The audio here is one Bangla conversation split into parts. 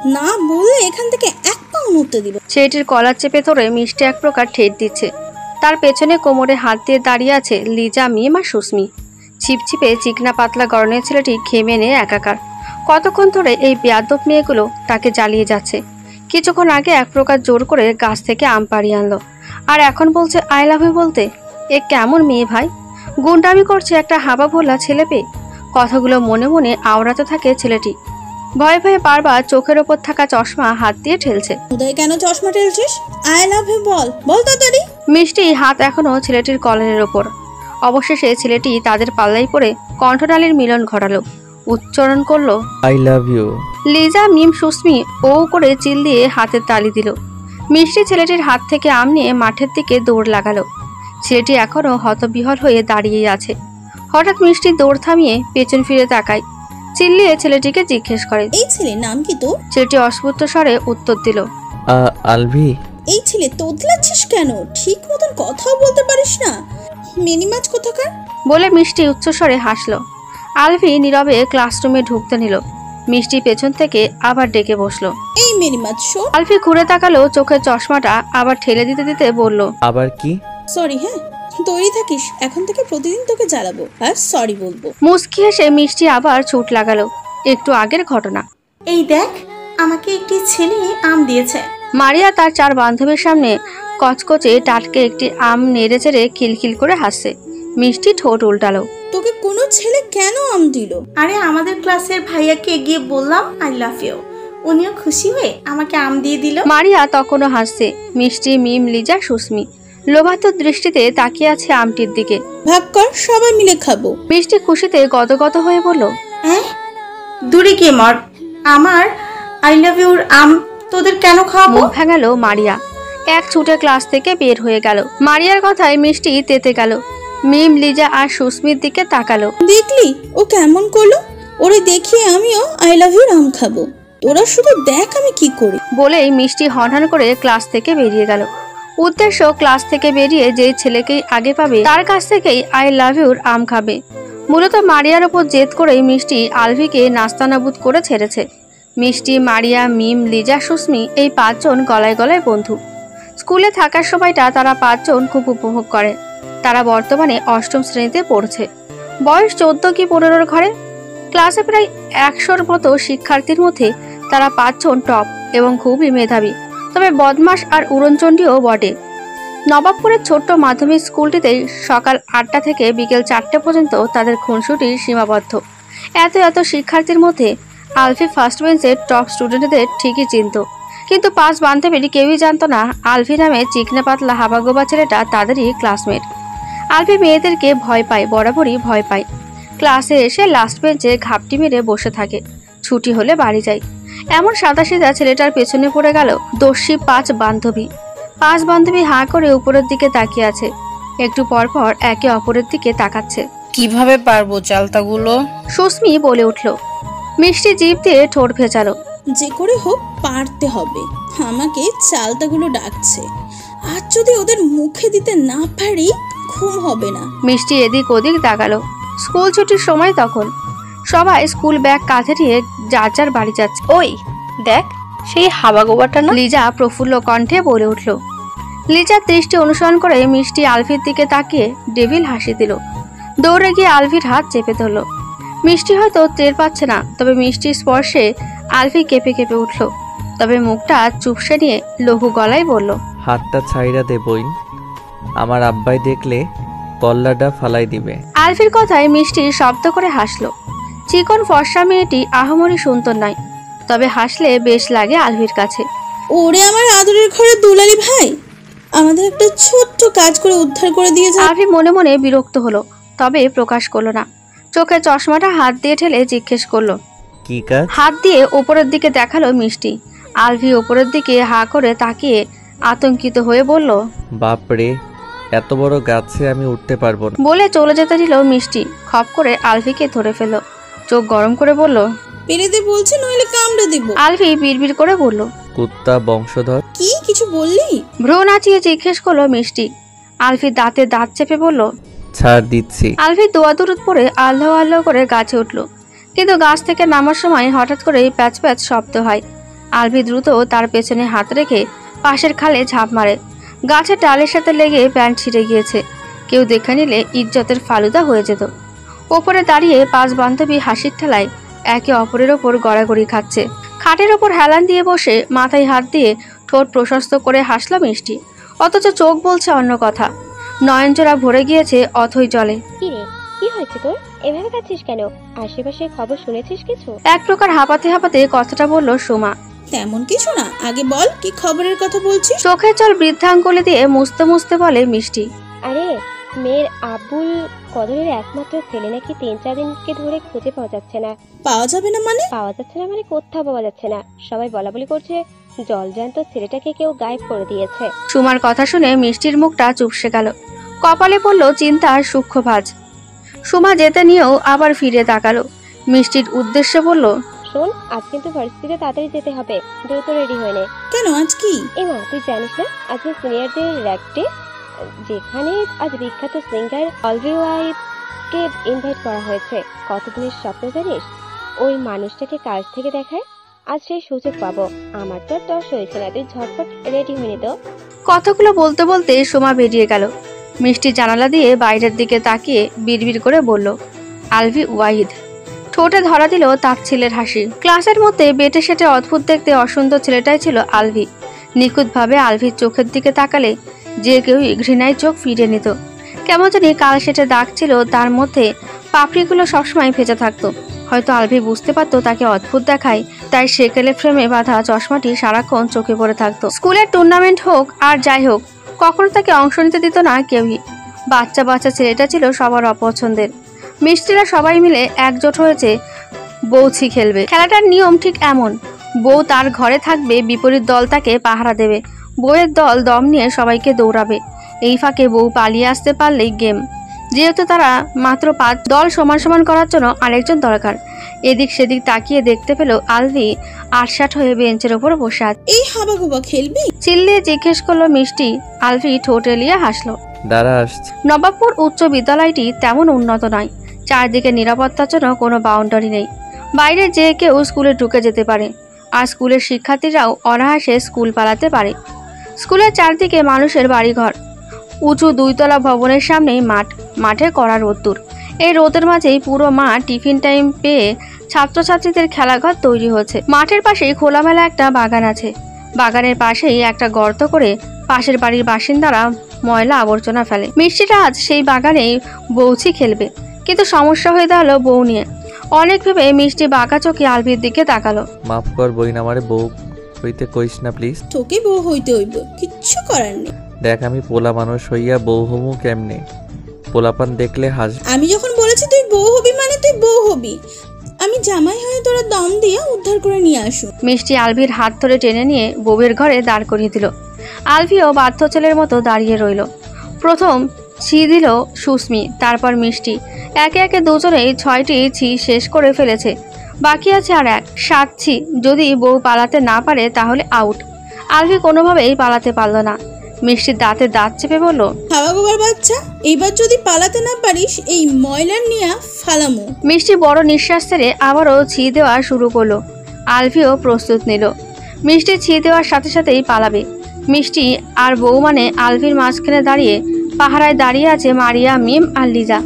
না বললে এখান থেকে এক পাও নড়তে দিব। ছেলেটির কলার চেপে ধরে মিষ্টি এক প্রকার ঠেট দিচ্ছে। তার পেছনে কোমরে হাত দিয়ে দাঁড়িয়ে আছে লিজা, মিম আর সুস্মি। ছিপছিপে চিকনা পাতলা গরনের ছেলেটি ঘেমে নিয়ে একাকার। কতক্ষণ ধরে এই বেয়াদব মেয়েগুলো তাকে জ্বালিয়ে যাচ্ছে। কিছুক্ষণ আগে এক প্রকার জোর করে গাছ থেকে আম পাড়িয়ে আনলো, আর এখন বলছে আই লাভ ইউ বলতে। এ কেমন মেয়ে ভাই? গুন্ডামি করছে একটা হাবা ভোলা ছেলে পেয়ে। কথাগুলো মনে মনে আওড়াতে থাকে ছেলেটি। ভয়ে ভয়ে বারবার চোখের ওপর থাকা চশমা হাত দিয়ে ঠেলছে। উদয় কেন চশমা ঠেলছিস? আই লাভ ইউ বল, বল তাড়াতাড়ি। মিষ্টি হাত এখনো ছেলেটির কলারের ওপর। অবশেষে ছেলেটি তাদের পাল্লাই পড়ে কণ্ঠনালীর মিলন ঘটালো, উচ্চারণ করলো আই লাভ ইউ। লিজা, মিম, সুস্মি ও করে চিল দিয়ে হাতের তালি দিল। মিষ্টি ছেলেটির হাত থেকে আম নিয়ে মাঠের দিকে দৌড় লাগালো। ছেলেটি এখনো হতবিহ্বল হয়ে দাঁড়িয়েই আছে। হঠাৎ মিষ্টি দৌড় থামিয়ে পেছন ফিরে তাকায়, চিল্লিয়ে ছেলেটিকে জিজ্ঞেস করে, এই ছেলে নাম কি তোর? ছেলেটি অস্ফুট স্বরে উত্তর দিল, আলভি। এই ছেলে তোতলাচ্ছিস কেন? ঠিক মতন কথাও বলতে পারিস না, মিনি মাছ কোথাকার। বলে মিষ্টি উচ্চস্বরে হাসলো। আলভি নীরবে ক্লাসরুমে ঢুকতে নিল। মিষ্টি পেছন থেকে আবার ডেকে বসলো। এই মিনি মাছ শোন। আলভি ঘুরে তাকালো, চোখের চশমাটা আবার ঠেলে দিতে দিতে বলল, আবার কি? সরি। হ্যাঁ তৈরি থাকিস, এখন থেকে প্রতিদিন তোকে জ্বালাবো আর সরি বলবো। মুচকি হেসে মিষ্টি আবার ছুট লাগালো। একটু আগের ঘটনা। এই দেখ, আমাকে একটি ছেলে আম দিয়েছে। মারিয়া তার 4 বান্ধবীর সামনে কচকচে টাটকে একটি আম নেড়ে চেড়ে খিলখিল করে হাসছে। মিষ্টি ঠোঁট উল্টালো। তোকে কোনো ছেলে কেন আম দিল? আরে আমাদের ক্লাসের ভাইয়াকে গিয়ে বললাম আই লাভ ইউ, উনিও খুশি হয়ে আমাকে আম দিয়ে দিল। মারিয়া তখনও হাসছে। মিষ্টি, মিম, লিজা, সুস্মি লোভাতুর দৃষ্টিতে তাকিয়ে আছে আমটির দিকে। ভাগ কর, সবাই মিলে খাবো। মিষ্টি খুশিতে গদগদ হয়ে বলল, হ্যাঁ দূরে গিয়ে মর, আমার আই লাভ ইউর আম তোদের কেন খাওয়াবো? মুখ ভাঙালো মারিয়া। এক ছুটে ক্লাস থেকে বের হয়ে গেল। মারিয়ার কথায় মিষ্টি তেতে গেল। মিম, লিজা আর সুস্মির দিকে তাকালো। দেখলি ও কেমন করলো? ওরে দেখিয়ে আমিও আই লাভ ইউর আম খাবো। তোরা শুধু দেখ আমি কি করি। বলেই মিষ্টি হনহন করে ক্লাস থেকে বেরিয়ে গেল। উদ্দেশ্য ক্লাস থেকে বেরিয়ে যেই ছেলেকেই আগে পাবে তার কাছ থেকেই আই লাভ ইউর আম খাবে। মূলত মারিয়ার ওপর জেদ করেই মিষ্টি আলভিকে নাস্তানাবুদ করে ছেড়েছে। মিষ্টি, মারিয়া, মিম, লিজা, সুস্মি এই 5 জন গলায় গলায় বন্ধু। স্কুলে থাকার সময়টা তারা 5 জন খুব উপভোগ করে। তারা বর্তমানে 8ম শ্রেণীতে পড়ছে। বয়স 14 কি 15-র ঘরে। ক্লাসে প্রায় 100-র মতো শিক্ষার্থীর মধ্যে তারা 5 জন টপ এবং খুবই মেধাবী, তবে বদমাশ আর উড়নচণ্ডীও বটে। নবাবপুরের ছোট্ট মাধ্যমিক স্কুলটিতে সকাল 8টা থেকে বিকেল 4টে পর্যন্ত তাদের খুনসুটি সীমাবদ্ধ। এত শিক্ষার্থীর মধ্যে আলফি ফার্স্ট বেঞ্চের টপ স্টুডেন্টদের ঠিকই চিনত, কিন্তু 5 বান্ধবীর কেউই জানতো না আলফি নামে চিকনা পাতলা হাবাগোবা ছেলেটা তাদেরই ক্লাসমেট। আলফি মেয়েদেরকে ভয় পায়, বরাবরই ভয় পায়। ক্লাসে এসে লাস্ট বেঞ্চে ঘাপটি মেরে বসে থাকে, ছুটি হলে বাড়ি যায়। এমন সাদাসিধা ছেলেটার পেছনে পড়ে গেল দস্যি 5 বান্ধবী। 5 বান্ধবী হাঁ করে উপরের দিকে তাকিয়ে আছে। একটু পর পর একে অপরের দিকে তাকাচ্ছে। কিভাবে পারবো চালতাগুলো? সুস্মি বলে উঠল। মিষ্টি জিভ দিয়ে ঠোঁট ভেজালো। যে করে হোক পারতে হবে। আমাকে চালতাগুলো ডাকছে, আর যদি ওদের মুখে দিতে না পারি ঘুম হবে না। মিষ্টি এদিক ওদিক তাকালো। স্কুল ছুটির সময় তখন। সবাই স্কুল ব্যাগ কাঁধে নিয়ে যার যার বাড়ি যাচ্ছে। ওই দেখ, সেই হাবাগোবাটা না? লিজা প্রফুল্ল কণ্ঠে বলে উঠল। লিজার দৃষ্টি অনুসরণ করে মিষ্টি আলভির দিকে তাকিয়ে ডেভিল হাসি দিল। দৌড়ে গিয়ে আলভির হাত চেপে ধরল। মিষ্টি হয়তো টের পাচ্ছে না, তবে মিষ্টির স্পর্শে আলভি কেঁপে কেঁপে উঠল। তবে মুখটা চুপসে নিয়ে লঘু গলায় বলল, হাতটা ছাইরা দে বইন, আমার আব্বাই দেখলে কল্লাটা ফালাই দিবে। আলভির কথায় মিষ্টি শব্দ করে হাসলো। চিকন ফর্সা মেয়েটি আহামরি সুন্দর নয়, তবে হাসলে বেশ লাগে আলভির কাছে। ওরে আমার আদরের ঘরে দুলালি ভাই, আমাদের একটা ছোট্ট কাজ করে উদ্ধার করে দিয়ে যা। আলভি মনে মনে বিরক্ত হলো, তবে প্রকাশ করলো না। চোখে চশমাটা হাত দিয়ে ঠেলে জিজ্ঞেস করলো, কি কাজ? হাত দিয়ে উপরের দিকে দেখালো মিষ্টি। আলভি উপরের দিকে হা করে তাকিয়ে আতঙ্কিত হয়ে বলল, বাপরে, এত বড় গাছে আমি উঠতে পারবো না। বলে চলে যেতে দিল মিষ্টি। খপ করে আলভিকে ধরে ফেলল। চোখ গরম করে বলল, পেরেতে বলছে নইলে কামড়ে দেব। আলভি বিড়বিড় করে বলল, কুত্তা বংশধর। কি কিছু বললি? ভ্রু নাচিয়ে জিজ্ঞেস করলো মিষ্টি। আলভি দাঁতে দাঁত চেপে বলল, ছাড় দিচ্ছি। আলভি দোয়া দূরত পরে আল্লাহ আল্লাহ করে গাছে উঠল, কিন্তু গাছ থেকে নামার সময় হঠাৎ করেই প্যাচ প্যাচ শব্দ হয়। আলভি দ্রুত তার পেছনে হাত রেখে পাশের খালে ঝাঁপ মারে। গাছের ডালের সাথে লেগে প্যান্ট ছিঁড়ে গিয়েছে। কেউ দেখে নিলে ইজ্জতের ফালুদা হয়ে যেত। ওপরে দাঁড়িয়ে 5 বান্ধবী হাসির ঠেলায় একে অপরের ওপর গড়াগড়ি খাচ্ছে। খাটের ওপর হেলান দিয়ে বসে মাথায় হাত দিয়ে ঠোঁট প্রশস্ত করে হাসল মিষ্টি, অথচ চোখ বলছে অন্য কথা। নয়নজোড়া ভরে গিয়েছে অথই জলে। কিরে, কি হয়েছে তোর? এভাবে কাঁদছিস কেন? আশেপাশের খবর শুনেছিস কিছু? এক প্রকার হাঁপাতে হাঁপাতে কথাটা বলল সোমা। তেমন কিছু না, আগে বল কি খবরের কথা বলছিস। চোখের জল বৃদ্ধাঙ্গুলি দিয়ে মুছতে মুছতে বলে মিষ্টি। আরে, মেয়ের আব্বুল কদরের একমাত্র ছেলে নাকি 3-4 দিনকে ধরে খুঁজে পাওয়া যাচ্ছে না। পাওয়া যাবে না মানে? পাওয়া যাচ্ছে না মানে কোথাও পাওয়া যাচ্ছে না। সবাই বলাবলি করছে জলজ্যান্ত ছেলেটাকে কেউ গায়েব করে দিয়েছে। সুমার কথা শুনে মিষ্টির মুখটা চুপসে গেল। কপালে পড়ল চিন্তার সূক্ষ্ম ভাঁজ। সুমা যেতে নিয়েও আবার ফিরে তাকালো। মিষ্টির উদ্দেশ্যে বলল, শোন, আজ কিন্তু ভার্সিটিতে তাড়াতাড়ি যেতে হবে। দ্রুত রেডি হয়ে নে। কেন, আজ কি? এমা, তুই জানিস না আজকে সিনিয়রদের র্যাকটে, যেখানে আজ বিখ্যাত সিঙ্গার অলভি ওয়াইডকে ইনভাইট করা হয়েছে। কতদিনের স্বপ্ন জানিস ওই মানুষটাকে কাছ থেকে দেখায়? আজ সেই সুযোগ পাবো। আমার তো আর তর্স হয়েছে না, তুই ঝটপট রেডি হয়ে নিত। কথাগুলো বলতে বলতে সোমা বেরিয়ে গেল। মিষ্টি জানালা দিয়ে বাইরের দিকে তাকিয়ে বিড়বিড় করে বলল, আলভি ওয়াহিদ। ঠোঁটে ধরা দিল তার ছেলের হাসি। ক্লাসের মধ্যে বেটে সেটে অদ্ভুত দেখতে অসুন্দর ছেলেটাই ছিল আলভি। নিখুঁতভাবে আলভির চোখের দিকে তাকালে যে কেউ ঘৃণায় চোখ ফিরে নিত। কেমন জানি কাল সেটা দাগ ছিল তার মধ্যে, পাপড়িগুলো সবসময় ভেজা থাকতো। হয়তো আলভি বুঝতে পারতো তাকে অদ্ভুত দেখায়, তাই সেকেলে ফ্রেমে বাঁধা চশমাটি সারাক্ষণ চোখে পড়ে থাকতো। স্কুলের টুর্নামেন্ট হোক আর যাই হোক, কখনো তাকে অংশ নিতে দিত না কেউই। বাচ্চা বাচ্চা ছেলেটা ছিল সবার অপছন্দের। মিষ্টিরা সবাই মিলে একজোট হয়েছে বৌছি খেলবে। খেলাটার নিয়ম ঠিক এমন, বউ তার ঘরে থাকবে, বিপরীত দল তাকে পাহারা দেবে। বউয়ের দল দম নিয়ে সবাইকে দৌড়াবে। এই ফাঁকে বউ পালিয়ে আসতে পারলেই গেম। যেহেতু তারা মাত্র 5, দল সমান সমান করার জন্য আরেকজন দরকার। এদিক সেদিক তাকিয়ে দেখতে পেল আলভি আটসাট হয়ে বেঞ্চের ওপর বসে আছে। এই হাবাগোবা খেলবি? চিল্লিয়ে জিজ্ঞেস করলো মিষ্টি। আলভি ঠোঁট এলিয়ে হাসলো। দাঁড়া আসছে। নবাবপুর উচ্চ বিদ্যালয়টি তেমন উন্নত নয়। চারদিকে নিরাপত্তার জন্য কোনো বাউন্ডারি নেই। বাইরে যে কেউ স্কুলে ঢুকে যেতে পারে, আর স্কুলের শিক্ষার্থীরাও অনায়াসে স্কুল পালাতে পারে। স্কুলের চারদিকে মানুষের বাড়িঘর। উঁচু 2 তলা ভবনের সামনেই মাঠ। মাঠে কড়া রোদ্দুর। এই রোদের মাঝেই পুরো মাঠ টিফিন টাইম পেয়ে ছাত্রছাত্রীদের খেলাঘর তৈরি হচ্ছে। মাঠের পাশেই খোলামেলা একটা বাগান আছে। বাগানের পাশেই একটা গর্ত করে পাশের বাড়ির বাসিন্দারা ময়লা আবর্জনা ফেলে। মিষ্টিটা আজ সেই বাগানেই বৌছি খেলবে, কিন্তু সমস্যা হয়ে দাঁড়ালো বউ নিয়ে। অনেক ভেবে মিষ্টি বাঁকা চোখে আলভির দিকে তাকালো। মাফ কর বইন, আমারে বউ হইতে কইস না প্লিজ। তোকে বউ হইতে হইব, কিচ্ছু করার নেই। দেখ, আমি পোলা মানুষ হইয়া বউ হমু কেমনে? পোলাপান দেখলে হাসবে। আমি যখন বলেছি তুই বউ হবি মানে তুই বউ হবি। আমি জামাই হয়ে তোরা দম দিয়ে উদ্ধার করে নিয়ে আসু। মিষ্টি আলভির হাত ধরে টেনে নিয়ে বউয়ের ঘরে দাঁড় করিয়ে দিল। আলভিও বাধ্য ছেলের মতো দাঁড়িয়ে রইল। প্রথম ছি দিল সুস্মি, তারপর মিষ্টি। একে একে দুজনেই 6টি ছি শেষ করে ফেলেছে। বাকি আছে আর 1, 7 ছি। যদি বউ পালাতে না পারে তাহলে আউট। আলভি কোনোভাবেই পালাতে পারল না। মিষ্টির দাঁতে দাঁত চেপে বলল, হাবাগোবার বাচ্চা, এইবার যদি পালাতে না পারিস এই ময়লার নিয়ে ফালামু। মিষ্টি বড় নিঃশ্বাস ছেড়ে আবারও ছি দেওয়া শুরু করলো। আলভিও প্রস্তুত নিল। মিষ্টি ছি দেওয়ার সাথে সাথেই পালাবে। মিষ্টি আর বউ মানে আলভির মাঝখানে দাঁড়িয়ে পাহারায় দাঁড়িয়ে আছে মারিয়া, মিম আর লিজা।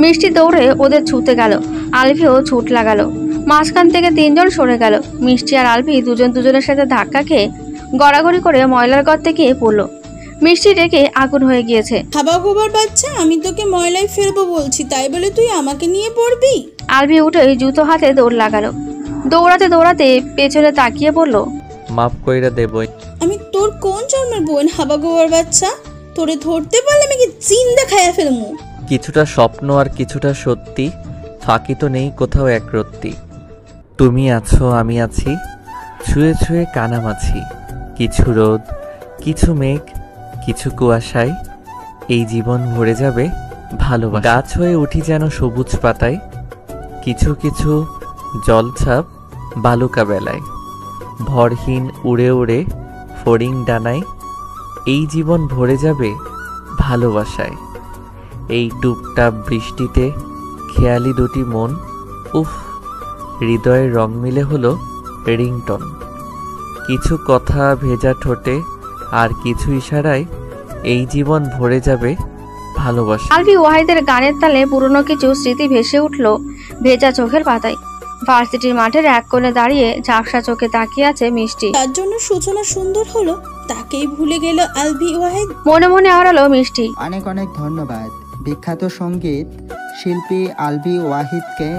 মিষ্টি দৌড়ে ওদের ছুটে গেল। আলভিও ছুট লাগালো। মাঝখান থেকে 3 জন সরে গেল। মিষ্টি আর আলভি দুজন দুজনের সাথে ধাক্কা খেয়ে গড়াগড়ি করে ময়লার গর্তে গিয়ে পড়লো। মিষ্টি রেখে আগুন হয়ে গিয়েছে। হাবাগোবার বাচ্চা, আমি তোকে ময়লায় ফেলবো বলছি, তাই বলে তুই আমাকে নিয়ে পড়বি? আলভি উঠে জুতো হাতে দৌড় লাগালো। দৌড়াতে দৌড়াতে পেছনে তাকিয়ে বলল, মাফ কইরা দে বইন। আমি তোর কোন জন্মের বোন হাবাগোবার বাচ্চা? তোরে ধরতে পারলে আমি কি জিন্দা খাইয়া ফেলমু। কিছুটা স্বপ্ন আর কিছুটা সত্যি, ফাঁকি তো নেই কোথাও একরত্তি। তুমি আছো, আমি আছি, ছুঁয়ে ছুঁয়ে কানামাছি। কিছু রোদ, কিছু মেঘ, কিছু কুয়াশায় এই জীবন ভরে যাবে ভালোবাসা। গাছ হয়ে উঠি যেন সবুজ পাতায়, কিছু কিছু জলছাপ বালুকা বেলায়। ভরহীন উড়ে উড়ে ফড়িং ডানায় এই জীবন ভরে যাবে ভালোবাসায়। এই টুপটাপ বৃষ্টিতে খেয়ালি দুটি মন, উফ, হৃদয়ের রং মিলে হলো রিংটন। কিছু কথা ভেজা ঠোঁটে আর কিছু ইশারায় এই জীবন ভরে যাবে ভালোবাসা। আলভি ওয়াহিদের গানের তালে পুরনো কিছু স্মৃতি ভেসে উঠল ভেজা চোখের পাতায়। ভার্সিটির মাঠের এক কোণে দাঁড়িয়ে ঝাপসা চোখে তাকিয়ে আছে মিষ্টি। তার জন্য সূচনা সুন্দর হলো, তাকেই ভুলে গেল আলভি ওয়াহিদ। মনে মনে আওড়ালো মিষ্টি। অনেক অনেক ধন্যবাদ বিখ্যাত সঙ্গীত শিল্পী আলভি ওয়াহিদকে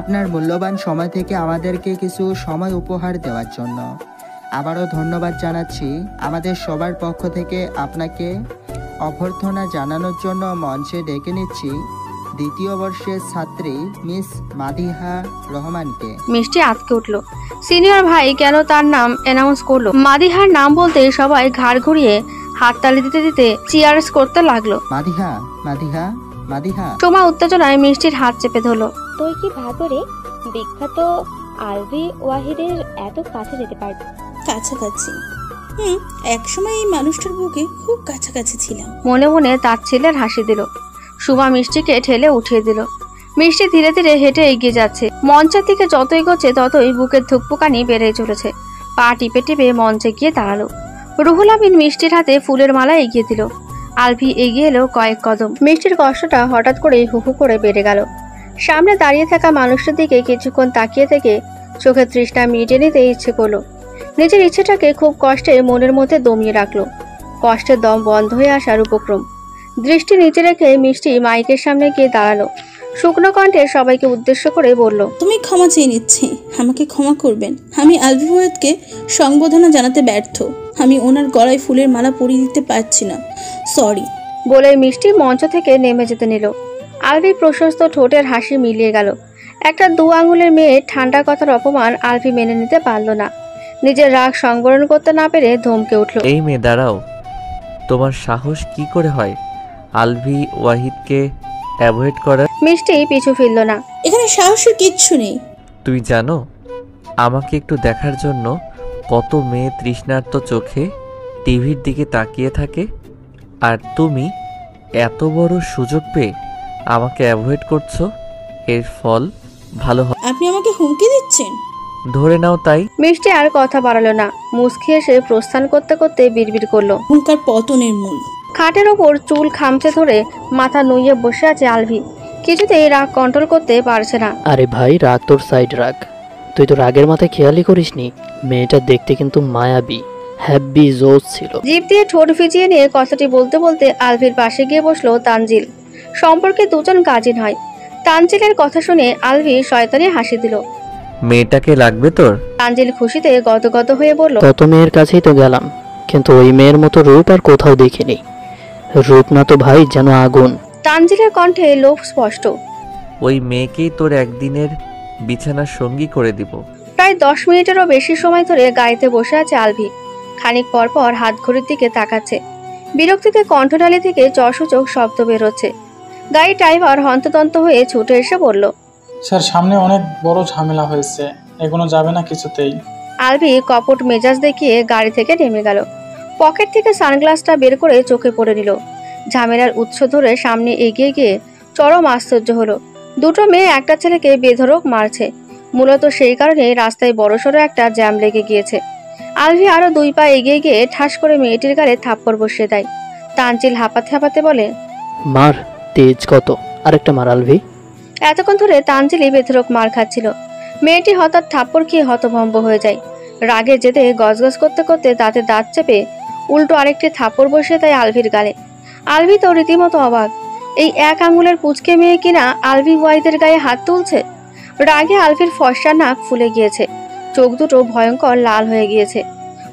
আপনার মূল্যবান সময় থেকে আমাদেরকে কিছু সময় উপহার দেওয়ার জন্য। আবারও ধন্যবাদ জানাচ্ছি। আমাদের সবার পক্ষ থেকে আপনাকে অভ্যর্থনা জানানোর জন্য মঞ্চে ডেকে নিচ্ছি দ্বিতীয় বর্ষের ছাত্রী মিস মাদিহা রহমানকে। মিষ্টি আঁতকে উঠল। সিনিয়র ভাই কেন তার নাম অ্যানাউন্স করলো? মাদিহার নাম বলতে সবাই ঘাড় ঘুরিয়ে হাততালি দিতে দিতে চিয়ার্স করতে লাগলো। মাদিহা মাদিহা মাদিহা। সোমা উত্তেজনায় মিষ্টির হাত চেপে ধরলো। তুই কি ভাগরে বিখ্যাত আলভি ওয়াহিদের এত কাছে যেতে পারবি? কাছাকাছি, একসময় এই মানুষটার বুকে খুব কাছাকাছি ছিলাম। মনে মনে তার ছেলের হাসি দিল। সুমা মিষ্টিকে ঠেলে উঠিয়ে দিল। মিষ্টি ধীরে ধীরে হেঁটে এগিয়ে যাচ্ছে। মঞ্চের দিকে যত এগোচ্ছে ততই বুকের ধুকপুকানি বেড়ে চলেছে। পা টিপে টিপে মঞ্চে গিয়ে দাঁড়ালো। রুহুল আমিন মিষ্টির হাতে ফুলের মালা এগিয়ে দিল। আলভি এগিয়ে এলো কয়েক কদম। মিষ্টির কষ্টটা হঠাৎ করেই হুহু করে বেড়ে গেল। সামনে দাঁড়িয়ে থাকা মানুষটার দিকে কিছুক্ষণ তাকিয়ে থেকে চোখের তৃষ্ণা মিটে নিতে ইচ্ছে করলো। নিজের ইচ্ছেটাকে খুব কষ্টে মনের মধ্যে দমিয়ে রাখলো। কষ্টের দম বন্ধ হয়ে আসার উপক্রম। দৃষ্টি নিচে রেখে মিষ্টি মাইকের সামনে গিয়ে দাঁড়ালো। শুকনো কণ্ঠে সবাইকে উদ্দেশ্য করে বলল, তুমি ক্ষমা চেয়ে নিচ্ছি, আমাকে ক্ষমা করবেন। আমি আলভি ওয়াহিদকে সংবর্ধনা জানাতে ব্যর্থ। আমি ওনার গলায় ফুলের মালা পরিয়ে দিতে পারছি না, সরি। বলে মিষ্টি মঞ্চ থেকে নেমে যেতে নিল। আলভি প্রশস্ত ঠোঁটের হাসি মিলিয়ে গেল। একটা 2 আঙুলের মেয়ের ঠান্ডা কথার অপমান আলভি মেনে নিতে পারল না। নিজের রাগ সংবরণ করতে না পেরে ধমকে উঠল, এই মেয়ে দাঁড়াও, তোমার সাহস কি করে হয় আলভি ওয়াহিদকে অ্যাভয়েড করার? মিষ্টি পিছু ফিরল না। এখানে সাহসের কিচ্ছু নেই। তুই জানো আমাকে একটু দেখার জন্য কত মেয়ে তৃষ্ণার্ত চোখে টিভির দিকে তাকিয়ে থাকে, আর তুমি এত বড় সুযোগ পেয়ে আমাকে অ্যাভয়েড করছো। এর ফল ভালো হবে। আপনি আমাকে হুমকি দিচ্ছেন? ধরে নাও তাই। মিষ্টি আর কথা বাড়ালো না। মুচকি এসে প্রস্থান করতে করতে বিড়বিড় করলো, হুঙ্কার পতনের মূল। খাটের ওপর চুল খামচে ধরে মাথা নুইয়ে বসে আছে আলভি। কিছুতেই রাগ কন্ট্রোল করতে পারছে না। আরে ভাই, রাগ তোর সাইড রাখ। তুই তো রাগের মাথায় খেয়ালই করিসনি মেয়েটা দেখতে কিন্তু মায়াবী, হ্যাপি জোস ছিল। জিভ দিয়ে ঠোঁট ভিজিয়ে নিয়ে কথাটি বলতে বলতে আলভির পাশে গিয়ে বসলো তানজিল। সম্পর্কে দুজন কাজিন হয়। তানজিলের কথা শুনে আলভি শয়তানি হাসি দিল। মেয়েটাকে লাগবে তোর? তানজিল খুশিতে গদগদ হয়ে বলল, কত মেয়ের কাছেই তো গেলাম, কিন্তু ওই মেয়ের মতো রূপ আর কোথাও দেখিনি। রূপ না তো ভাই, যেন আগুন। তানজিলের কণ্ঠে লোভ স্পষ্ট। ওই মেয়েকেই তোর একদিনের বিছানার সঙ্গী করে দিব। প্রায় 10 মিনিটেরও বেশি সময় ধরে গাড়িতে বসে আছে আলভি। খানিক পর পর হাত ঘড়ির দিকে তাকাচ্ছে। বিরক্তিতে কণ্ঠনালী থেকে চসূচক শব্দ বেরোচ্ছে। গাড়ি ড্রাইভার হন্তদন্ত হয়ে ছুটে এসে বলল, স্যার, সামনে অনেক বড় ঝামেলা হয়েছে, এগোনো যাবে না কিছুতেই। আলভি কপট মেজাজ দেখিয়ে গাড়ি থেকে নেমে গেল। পকেট থেকে সানগ্লাসটা বের করে চোখে পড়ে নিল। ঝামেলার উৎস ধরে সামনে এগিয়ে গিয়ে চরম আশ্চর্য হলো। দুটো মেয়ে একটা ছেলেকে বেধড়ক মারছে। মূলত সেই কারণে রাস্তায় বড়সড় একটা জ্যাম লেগে গিয়েছে। আলভি আরো 2 পা এগিয়ে গিয়ে ঠাস করে মেয়েটির গালে থাপ্পড় বসিয়ে দেয়। তানজিল হাঁপাতে হাঁপাতে বলে, মার, তেজ কত, আরেকটা মার আলভি। এতক্ষণ ধরে তানজিলই বেধড়ক মার খাচ্ছিল। মেয়েটি হঠাৎ থাপ্পড় খেয়ে হতভম্ব হয়ে যায়। রাগে যেতে গজগজ করতে করতে দাঁতে দাঁত চেপে উল্টো আরেকটি থাপ্পড় বসিয়ে দেয় আলভির গালে। আলভি তো রীতিমতো অবাক। এই 1 আঙুলের পুচকে মেয়ে কিনা আলভি ওয়াহিদের গায়ে হাত তুলছে। রাগে আলভির ফর্সা নাক ফুলে গিয়েছে, চোখ দুটো ভয়ঙ্কর লাল হয়ে গিয়েছে।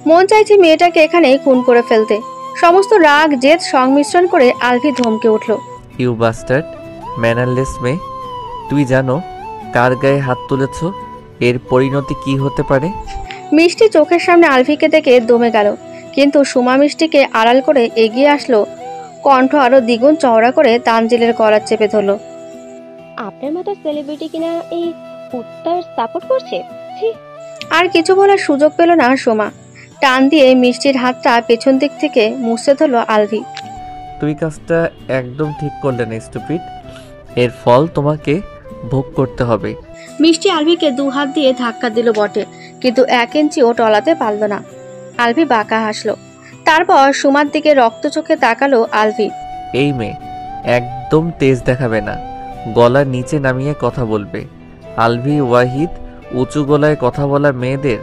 মন চাইছে মেয়েটাকে এখানে খুন করে ফেলতে। সমস্ত রাগ জেদ সংমিশ্রণ করে আলভি ধমকে উঠল, ইউ বাস্টার্ড, ম্যানারলেস মেয়ে, তুই জানো কার গায়ে হাত তুলেছ? এর পরিণতি কি হতে পারে? মিষ্টি চোখের সামনে আলভিকে দেখে দমে গেল, কিন্তু সুমা মিষ্টিকে আড়াল করে এগিয়ে আসলো। কণ্ঠ আরো দ্বিগুণ চওড়া করে তানজিলের কলার চেপে ধরলো, আপনার মতো সেলিব্রিটি কিনা এই উত্তর সাপোর্ট করছে? আর কিছু বলার সুযোগ পেল না সুমা। টান দিয়ে মিষ্টির হাতটা পেছন দিক থেকে মুছতে ধরলো আলভি। তুই কাজটা একদম ঠিক করলে না স্টুপিড। এর ফল তোমাকে ভোগ করতে হবে। মিষ্টি আলভিকে 2 হাত দিয়ে ধাক্কা দিল বটে, কিন্তু 1 ইঞ্চিও টলাতে পারল না। আলভি বাঁকা হাসলো। তারপর সুমার দিকে রক্ত চোখে তাকালো আলভি। এই মেয়ে একদম তেজ দেখাবে না, গলা নিচে নামিয়ে কথা বলবে। আলভি ওয়াহিদ উঁচু গলায় কথা বলা মেয়েদের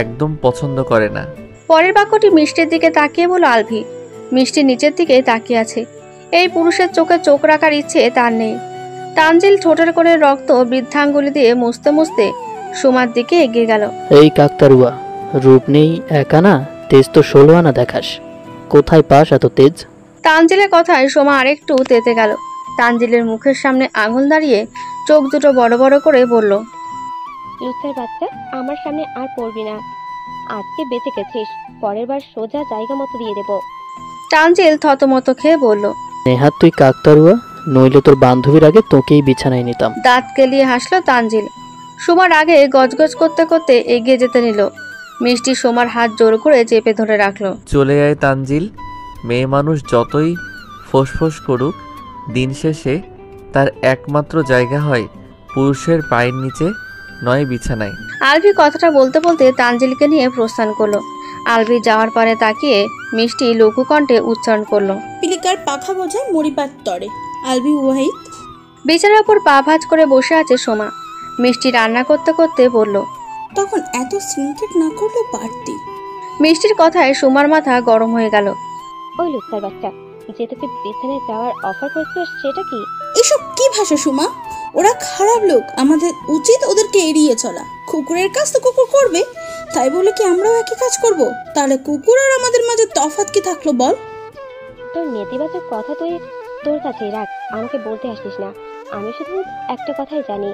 একদম পছন্দ করে না। পরের বাক্যটি মিষ্টির দিকে তাকিয়ে বলল আলভি। মিষ্টি নিচের দিকে তাকিয়ে আছে। এই পুরুষের চোখে চোখ রাখার ইচ্ছে তার নেই। তানজিল ঠোঁটের কোণে রক্ত বৃদ্ধাঙ্গুলি দিয়ে মুছতে মুছতে সুমার দিকে এগিয়ে গেল। এই কাকতারুয়া, রূপ নেই একা না, তেজ তো 16 আনা দেখাস, কোথায় পাস এত তেজ? তানজিলের কথায় সোমা আরেকটু তেতে গেল। তানজিলের মুখের সামনে আঙুল দাঁড়িয়ে চোখ দুটো বড় বড় করে বলল, লুচ্চার বাচ্চা, আমার সামনে আর পড়বি না। আজকে বেঁচে গেছিস, পরের বার সোজা জায়গা মতো দিয়ে দেব। তানজিল থতমত খেয়ে বলল, নেহাত তুই কাকতারুয়া, নইলে তোর বান্ধবীর আগে তোকেই বিছানায় নিতাম। দাঁত কেলিয়ে হাসলো তানজিল। সোমার আগে গজগজ করতে করতে এগিয়ে যেতে নিল। মিষ্টি সোমার হাত জোর করে চেপে ধরে রাখলো। চলে আয় তানজিল, মেয়ে মানুষ যতই ফোঁসফোঁস করুক, দিন শেষে তার একমাত্র জায়গা হয় পুরুষের পায়ের নিচে, নয় বিছানায়। আলভি কথাটা বলতে বলতে তানজিলকে নিয়ে প্রস্থান করলো। আলভি যাওয়ার পরে তাকিয়ে মিষ্টি লঘু কণ্ঠে উচ্চারণ করলো, পিলিকার পাখা বোঝায় মরিপাত তরে। আলভি ওয়াহিদ। বিছানার উপর পা ভাঁজ করে বসে আছে সোমা। মিষ্টি রান্না করতে করতে বলল, তখন এত সিনক্রেট না করলেও পারতি। মিষ্টির কথায় সোমার মাথা গরম হয়ে গেল। ওই লুচ্চার বাচ্চা, যে তোকে বিছানায় যাওয়ার অফার করেছিল সেটা কি? এসব কি ভাষা সুমা? ওরা খারাপ লোক, আমাদের উচিত ওদেরকে এড়িয়ে চলা। কুকুরের কাজ তো কুকুর করবে, তাই বলে কি আমরাও একই কাজ করব? তাহলে কুকুর আর আমাদের মাঝে তফাৎ কি থাকলো বল? তোর নেতিবাচক কথা তুই তোর কাছেই রাখ, আমাকে বলতে আসিস না। আমি শুধু একটা কথাই জানি,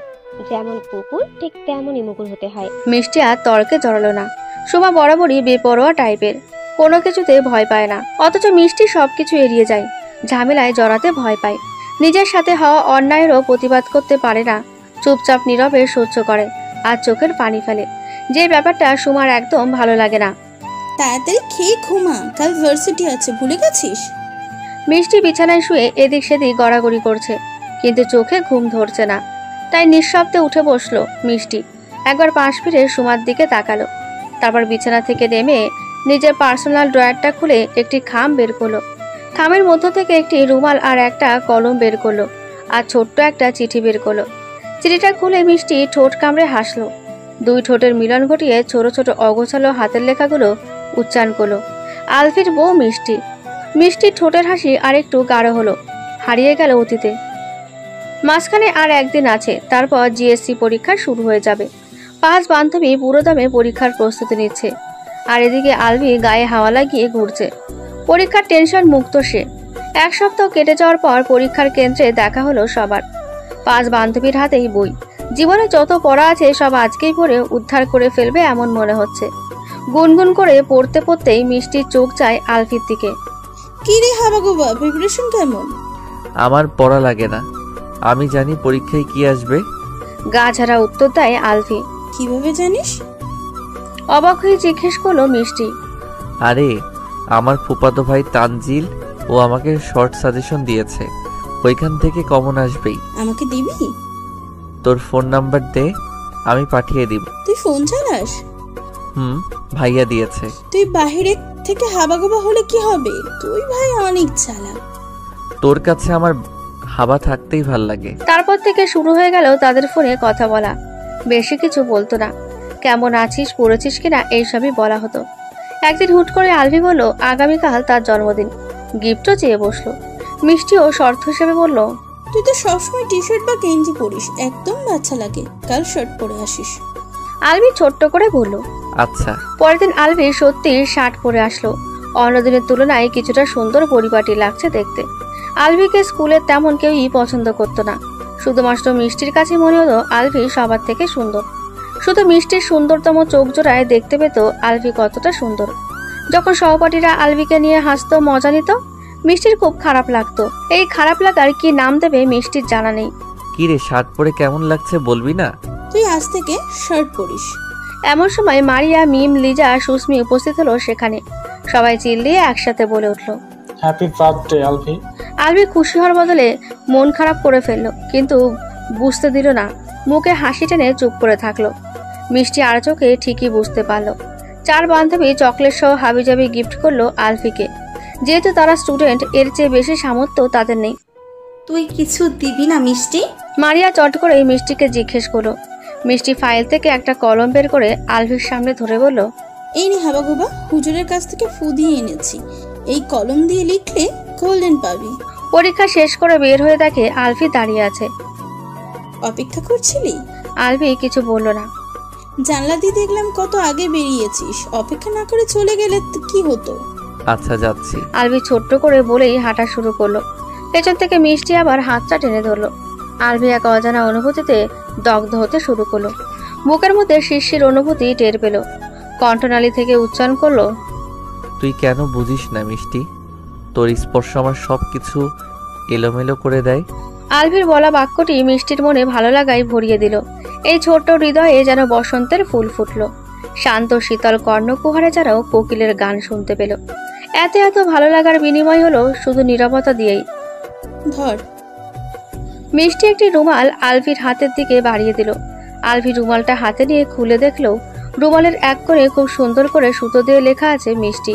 যেমন কুকুর ঠিক তেমনই মুকুল হতে হয়। মিষ্টি আর তর্কে জড়ালো না। সোমা বরাবরই বেপরোয়া টাইপের, কোনো কিছুতে ভয় পায় না। অথচ মিষ্টি সবকিছু এড়িয়ে যায়, ঝামেলায় জড়াতে ভয় পায়। নিজের সাথে হওয়া অন্যায়েরও প্রতিবাদ করতে পারে না, চুপচাপ নীরবে সহ্য করে আর চোখের পানি ফেলে। যে ব্যাপারটা সোমার একদম ভালো লাগে না। তাড়াতাড়ি খেয়ে ঘুমা, কাল ভার্সিটি আছে, ভুলে গেছিস? মিষ্টি বিছানায় শুয়ে এদিক সেদিক গড়াগড়ি করছে, কিন্তু চোখে ঘুম ধরছে না। তাই নিঃশব্দে উঠে বসলো মিষ্টি। একবার পাশ ফিরে সোমার দিকে তাকালো। তারপর বিছানা থেকে নেমে নিজের পার্সোনাল ড্রয়ারটা খুলে একটি খাম বের করলো। খামের মধ্য থেকে একটি রুমাল আর একটা কলম বের করলো, আর ছোট্ট একটা চিঠি বের করলো। চিঠিটা খুলে মিষ্টি ঠোঁট কামড়ে হাসলো। 2 ঠোঁটের মিলন ঘটিয়ে ছোট ছোট অগোছালো হাতের লেখাগুলো উচ্চারণ করলো, আলভির বউ মিষ্টি। মিষ্টির ঠোঁটের হাসি আরেকটু গাঢ় হলো, হারিয়ে গেল অতীতে। মাঝখানে আর একদিন আছে, তারপর জিএসসি পরীক্ষা শুরু হয়ে যাবে। 5 বান্ধবী পুরোদমে পরীক্ষার প্রস্তুতি নিচ্ছে, আর এদিকে আলভি গায়ে হাওয়া লাগিয়ে ঘুরছে। পরীক্ষার টেনশন মুক্ত সে। 1 সপ্তাহ কেটে যাওয়ার পর পরীক্ষার কেন্দ্রে দেখা হলো সবার। 5 বান্ধবীর হাতেই বই। জীবনে যত পড়া আছে সব আজকেই পড়ে উদ্ধার করে ফেলবে এমন মনে হচ্ছে। গুনগুন করে পড়তে পড়তেই মিষ্টির চোখ যায় আলভির দিকে। কি রে হাবাগোবা, প্রিপারেশন কেমন? আমার পড়া লাগে না, আমি জানি পরীক্ষায় কি আসবে। গা ঝাড়া উত্তর দেয় আলভি। কিভাবে জানিস? অবাক হয়ে জিজ্ঞেস করলো মিষ্টি। আরে আমার ফুফাতো ভাই তানজিল, ও আমাকে শর্ট সাজেশন দিয়েছে, ওইখান থেকে কমন আসবেই। আমাকে দিবি? তোর ফোন নাম্বার দে, আমি পাঠিয়ে দিব। তুই ফোন চালাস? ভাইয়া দিয়েছে। তুই বাইরে থেকে হাবাগোবা হলে কি হবে? তুই ভাই অনেক চালাক। তোর কাছে আমার হাবা থাকতেই ভাল লাগে। তারপর থেকে শুরু হয়ে গেল তাদের ফোনে কথা বলা। বেশি কিছু বলতো না, কেমন আছিস, পড়েছিস কিনা এইসবই বলা হতো। একদিন হুট করে আলভি বলল আগামীকাল তার জন্মদিন, গিফটও চেয়ে বসলো। মিষ্টিও শর্ত হিসেবে বলল, তুই তো সবসময় টি শার্ট বা গেঞ্জি পরিস, একদম বাচ্চা লাগে, কাল শার্ট পরে আসিস। আলভি ছোট্ট করে বলল, আচ্ছা। পরের দিন আলভি সত্যি শার্ট পরে আসলো। অন্যদিনের তুলনায় কিছুটা সুন্দর পরিপাটি লাগছে দেখতে। আলভিকে স্কুলে তেমন কেউই পছন্দ করতো না, শুধুমাত্র মিষ্টির কাছে মনে হলো আলভি সবার থেকে সুন্দর। শুধু মিষ্টির সুন্দরতম চোখ জোড়ায় দেখতে পেত আলভি কতটা সুন্দর। যখন সহপাঠীরা আলভিকে নিয়ে হাসতো, মজা নিত, মিষ্টির খুব খারাপ লাগতো। এই খারাপ লাগার কি নাম দেবে মিষ্টির জানা নেই। কি রে, শার্ট পরে কেমন লাগছে বলবি না? তুই আজ থেকে শার্ট পরিস। এমন সময় মারিয়া, মিম, লিজা, সুস্মি উপস্থিত হলো সেখানে। সবাই চিল্লিয়ে একসাথে বলে উঠলো, হ্যাপি বার্থডে আলভি। আলভি খুশি হওয়ার বদলে মন খারাপ করে ফেললো, কিন্তু বুঝতে দিল না, মুখে হাসি টেনে চুপ করে থাকলো। মিষ্টি আর চোখে ঠিকই বুঝতে পারলো। 4 বান্ধবী চকলেট সহ হাবিজাবি গিফট করলো আলফিকে। যেহেতু তারা স্টুডেন্ট, এর চেয়ে বেশি সামর্থ্য তাদের নেই। তুই কিছু দিবি না মিষ্টি? মারিয়া চট করে মিষ্টিকে জিজ্ঞেস করলো। মিষ্টি ফাইল থেকে একটা কলম বের করে আলফির সামনে ধরে বলল, এই নে হাবাগোবা, হুজুরের কাছ থেকে ফু দিয়ে এনেছি। এই কলম দিয়ে লিখলে গোল্ডেন পাবি। পরীক্ষা শেষ করে বের হয়ে দেখে আলফি দাঁড়িয়ে আছে। অপেক্ষা করছিলি? আলফি কিছু বলল না। জানলা দিয়ে দেখলাম কত আগে বেরিয়েছিস, অপেক্ষা না করে চলে গেলে কি হতো? আচ্ছা যাচ্ছি। আলফি ছোট্ট করে বলেই হাঁটা শুরু করলো। পেছন থেকে মিষ্টি আবার হাতটা টেনে ধরলো। আলফি এক অজানা অনুভূতিতে দগ্ধ হতে শুরু করলো। বুকের মধ্যে শিরশির অনুভূতি টের পেল। কণ্ঠনালী থেকে উচ্চারণ করলো, তুই কেন বুঝিস না মিষ্টি? তোর স্পর্শ আমার সব কিছু এলোমেলো করে দেয়। আলফির বলা বাক্যটি মিষ্টির মনে ভালো লাগাই ভরিয়ে দিল। এই ছোট্ট হৃদয়ে যেন বসন্তের ফুল ফুটলো। শান্ত শীতল কর্ণকুহারে যেন কোকিলের গান শুনতে পেল। এত এত ভালো লাগার বিনিময় হলো শুধু নীরবতা দিয়েই। ধর। মিষ্টি একটি রুমাল আলফির হাতের দিকে বাড়িয়ে দিল। আলফি রুমালটা হাতে নিয়ে খুলে দেখলো রুমালের এক কোণে খুব সুন্দর করে সুতো দিয়ে লেখা আছে মিষ্টি।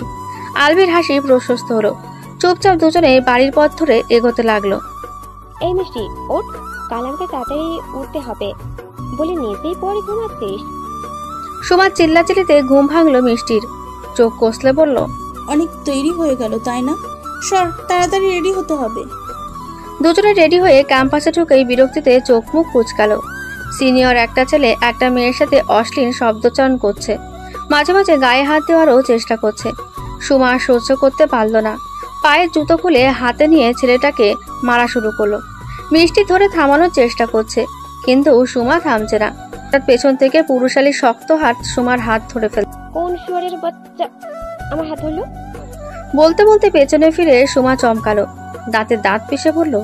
আলফির হাসি প্রশস্ত হলো। চুপচাপ দুজনে বাড়ির পথ ধরে এগোতে লাগলো। এই মিষ্টি ওঠ, কাল আমাকে তাড়াতাড়ি উঠতে হবে বলে নিজেই পরে ঘুমাচ্ছিস? সুমা চিল্লাচিল্লিতে ঘুম ভাঙলো মিষ্টির। চোখ কষলে বলল, অনেক তৈরি হয়ে গেল তাই না? সর, তাড়াতাড়ি রেডি হতে হবে। দুজনে রেডি হয়ে ক্যাম্পাসে ঢুকেই বিরক্তিতে চোখ মুখ কুচকালো। সিনিয়র একটা ছেলে একটা মেয়ের সাথে অশ্লীল শব্দোচ্চারণ করছে। মাঝে মাঝে গায়ে হাত দেওয়ারও চেষ্টা করছে। সুমা সহ্য করতে পারল না। পায়ের জুতো খুলে হাতে নিয়ে ছেলেটাকে মারা শুরু করলো। মিষ্টি ধরে থামানোর চেষ্টা করছে, কিন্তু সুমা থামছে না। তার পেছন থেকে পুরুষালী শক্ত হাত সুমার হাত ধরে ফেল। কোন শুয়ারের বাচ্চা আমার হাত ধরলো? বলতে বলতে পেছনে ফিরে সুমা চমকালো। দাঁতে দাঁত পিষে বলল,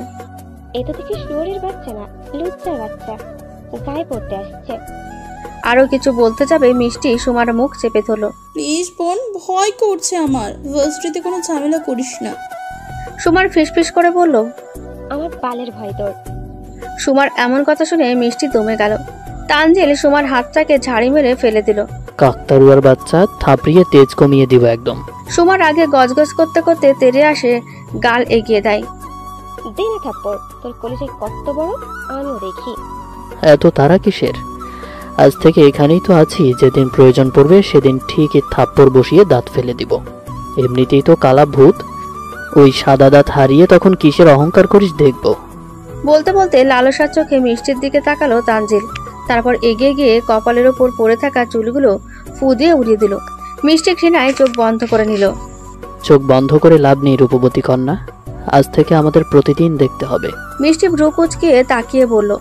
এটা থেকে শুয়ারের বাচ্চা না, লুচ্চার বাচ্চা গায়ে পড়তে আসছে। আরো কিছু বলতে যাবে মিষ্টি সুমার মুখ চেপে ধরলো। প্লিজ বোন, ভয় করছে আমার। ভার্সিটিতে কোনো ঝামেলা করিস না। সুমার ফিসফিস করে বলল, আমার পালের ভয় তোর। সুমার এমন কথা শুনে মিষ্টি দমে গেল। তানজিল সুমার হাতটাকে ঝাড়ি মেরে ফেলে দিল। কাকতারুয়ার বাচ্চা, থাপড়িয়ে তেজ কমিয়ে দিব একদম। সুমার আগে গজগজ করতে করতে তেরে আসে, গাল এগিয়ে দেয়। দে না থাপ্পড়, তোর কলেজে কত বড় আমিও দেখি। এত তারা কিসের? আজ থেকে এখানেই তো আছি, যেদিন প্রয়োজন পড়বে সেদিন ঠিকই থাপ্পড় বসিয়ে দাঁত ফেলে দিব। এমনিতেই তো কালা ভূত, ওই সাদা দাঁত হারিয়ে তখন কিসের অহংকার করিস দেখব। বলতে বলতে লালসার চোখে মিষ্টির দিকে তাকালো তানজিল। তারপর এগিয়ে গিয়ে কপালের ওপর পড়ে থাকা চুলগুলো ফু দিয়ে উড়িয়ে দিল। মিষ্টি ঘৃণায় চোখ বন্ধ করে নিল। চোখ বন্ধ করে লাভ নেই রূপবতী কন্যা, আজ থেকে আমাদের প্রতিদিন দেখতে হবে। মিষ্টি ভ্রু কুঁচকিয়ে তাকিয়ে বলল,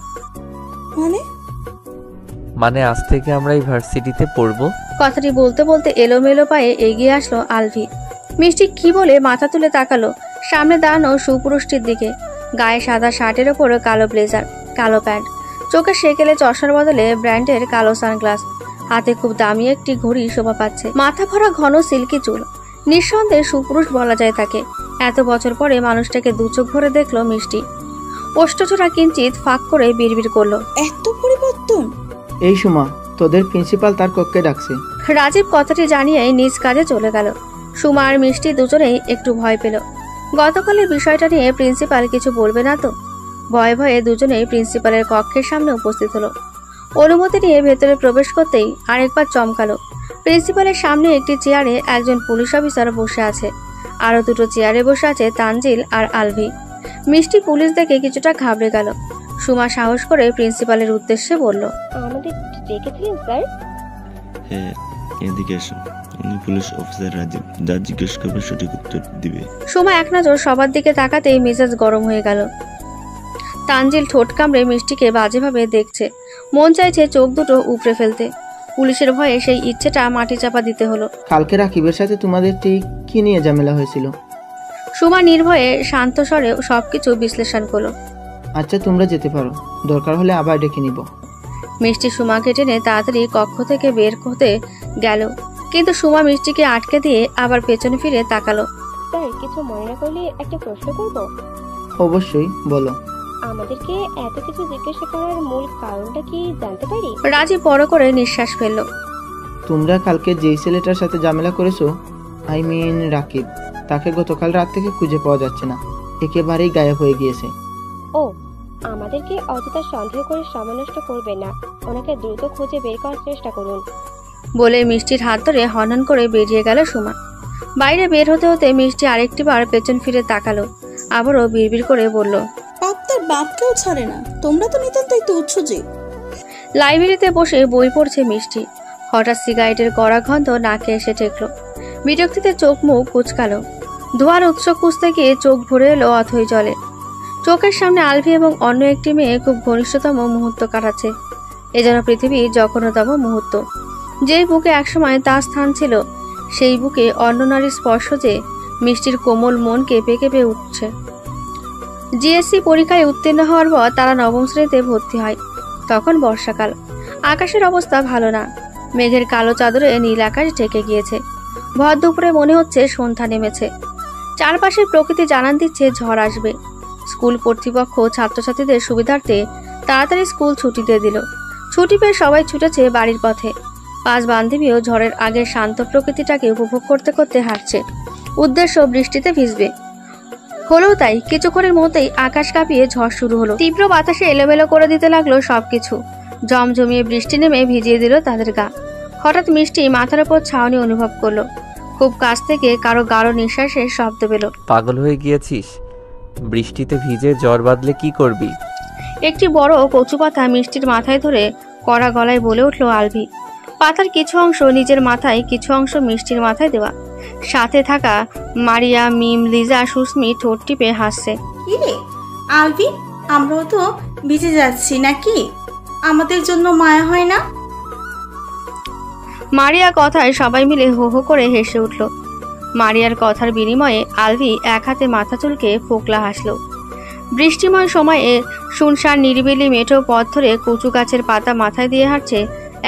মানে আজ থেকে আমরা এই ভার্সিটিতে পড়বো? কথাটি বলতে বলতে এলোমেলো পায়ে এগিয়ে আসলো আলভি। মিষ্টি কি বলে মাথা তুলে তাকালো সামনে দাঁড়ানো সুপুরুষটির দিকে। গায়ে সাদা শার্টের ওপর কালো ব্লেজার, কালো প্যান্ট, চোখে সেকেলে চশমার বদলে ব্র্যান্ডের কালো সানগ্লাস, হাতে খুব দামি একটি ঘড়ি শোভা পাচ্ছে। মাথা ভরা ঘন সিল্কি চুল, নিঃসন্দেহে সুপুরুষ বলা যায় তাকে। এত বছর পরে মানুষটাকে দু চোখ ভরে দেখলো মিষ্টি। ওষ্ঠচূড়া কিঞ্চিত ফাঁক করে বিড়বিড় করলো, এত পরিবর্তন! এই সুমা, তোদের প্রিন্সিপাল তার কক্ষে ডাকছে। রাজীব কথাটি জানিয়ে নিজ কাজে চলে গেল। সুমা আর মিষ্টি দুজনেই একটু ভয় পেল। গতকালের বিষয়টা নিয়ে প্রিন্সিপাল কিছু বলবে না তো? ভয়ে ভয়ে দুজনেই প্রিন্সিপালের কক্ষের সামনে উপস্থিত হলো। অনুমতি নিয়ে ভেতরে প্রবেশ করতেই আরেকবার চমকালো। প্রিন্সিপালের সামনে একটি চেয়ারে একজন পুলিশ অফিসার বসে আছে। আরো দুটো চেয়ারে বসে আছে তানজিল আর আলভি। মিষ্টি পুলিশ দেখে কিছুটা ঘাবড়ে গেল। সুমা সাহস করে প্রিন্সিপালের উদ্দেশ্যে বলল, আমাদের ডেকেছিলেন স্যার? হ্যাঁ, এদিকে আসুন। উনি পুলিশ অফিসার রাজীব, যা জিজ্ঞেস করবে সঠিক উত্তর দিবে। সুমা এক নজর সবার দিকে তাকাতেই মেজাজ গরম হয়ে গেল। তানজিল ঠোঁট কামড়ে মিষ্টিকে বাজেভাবে দেখছে। মন চাইছে চোখ দুটো উপড়ে ফেলতে। পুলিশের ভয়ে সেই ইচ্ছেটা মাটি চাপা দিতে হলো। কালকে রাকিবের সাথে তোমাদের ঠিক কি নিয়ে ঝামেলা হয়েছিল? সুমা নির্ভয়ে শান্ত স্বরে সবকিছু বিশ্লেষণ করলো। আচ্ছা, তোমরা যেতে পারো, দরকার হলে আবার ডেকে নিব। মিষ্টি সুমাকে টেনে তাড়াতাড়ি কক্ষ থেকে বের হতে গেল, কিন্তু সুমা মিষ্টিকে আটকে দিয়ে আবার পেছনে ফিরে তাকালো। স্যার, কিছু মনে না করলে একটা প্রশ্ন করব? অবশ্যই, বলো। আমাদেরকে এত কিছু জিজ্ঞাসা করার মূল কারণটা কি জানতে পারি? রাজীব বড় করে নিঃশ্বাস ফেলল। তোমরা কালকে যেই ছেলেটার সাথে ঝামেলা করেছো, আই মিন রাকিব, তাকে গতকাল রাত থেকে খুঁজে পাওয়া যাচ্ছে না, একেবারেই গায়েব হয়ে গিয়েছে। ও, আমাদেরকে অযথা সন্দেহ করে সময় নষ্ট করবেন না, ওনাকে দ্রুত খুঁজে বের করার চেষ্টা করুন। বলে মিষ্টির হাত ধরে হনহন করে বেরিয়ে গেল সুমা। বাইরে বের হতে হতে মিষ্টি আরেকটিবার পেছন ফিরে তাকালো, আবারও বিড়বিড় করে বলল, পাপ তার বাপকেও ছাড়ে না, তোমরা তো নিতান্তই তুচ্ছ যে। লাইব্রেরিতে বসে বই পড়ছে মিষ্টি। হঠাৎ সিগারেটের কড়া গন্ধ নাকে এসে ঠেকলো। বিরক্তিতে চোখ মুখ কুচকালো। ধোয়ার উৎস খুঁজতে গিয়ে চোখ ভরে এলো অথই জলে। চোখের সামনে আলভি এবং অন্য একটি মেয়ে খুব ঘনিষ্ঠতম মুহূর্ত কাটাচ্ছে। এ যেন পৃথিবীর জঘন্যতম মুহূর্ত। যেই বুকে একসময় তার স্থান ছিল, সেই বুকে অন্য নারীর স্পর্শ যে মিষ্টির কোমল মন কেঁপে কেঁপে উঠছে। জিএসসি পরীক্ষায় উত্তীর্ণ হওয়ার পর তারা নবম শ্রেণীতে ভর্তি হয়। তখন বর্ষাকাল, আকাশের অবস্থা ভালো না। মেঘের কালো চাদরে নীল আকাশ ঢেকে গিয়েছে। ভর দুপুরে মনে হচ্ছে সন্ধ্যা নেমেছে। চারপাশের প্রকৃতি জানান দিচ্ছে ঝড় আসবে। স্কুল কর্তৃপক্ষ ছাত্রছাত্রীদের সুবিধার্থে তাড়াতাড়ি স্কুল ছুটি দিয়ে দিল। ছুটি পেয়ে সবাই ছুটেছে বাড়ির পথে। 5 বান্ধবীও ঝড়ের আগে শান্ত প্রকৃতিটাকে উপভোগ করতে করতে হাঁটছে। উদ্দেশ্য বৃষ্টিতে ভিজবে। হলো তাই, কিছুক্ষণের মধ্যেই আকাশ কাঁপিয়ে ঝড় শুরু হলো। তীব্র বাতাসে এলোমেলো করে দিতে লাগলো সবকিছু। জমজমিয়ে বৃষ্টি নেমে ভিজিয়ে দিল তাদের গা। হঠাৎ মিষ্টি মাথার উপর ছাউনি অনুভব করলো। খুব কাছ থেকে কারো গাঢ় নিঃশ্বাসের শব্দ পেল। পাগল হয়ে গিয়েছিস? বৃষ্টিতে ভিজে জ্বর বাঁধলে কি করবি? একটি বড় কচু পাতা মিষ্টির মাথায় ধরে কড়া গলায় বলে উঠল আলভি। পাতার কিছু অংশ নিজের মাথায়, কিছু অংশ মিষ্টির মাথায় দেওয়া। সাথে থাকা মারিয়া, মিম, লিজা, সুস্মি ঠোঁট টিপে হাসছে। কি রে আলভি, আমরাও তো ভিজে যাচ্ছি নাকি? আমাদের জন্য মায়া হয় না? মারিয়া কথায় সবাই মিলে হো হো করে হেসে উঠল। মারিয়ার কথার বিনিময়ে আলভি এক হাতে মাথা চুলকে ফোকলা হাসল। বৃষ্টিময় সময়ে শুনশান নিরিবিলি মেঠো পথ ধরে কচু গাছের পাতা মাথায় দিয়ে হাঁটছে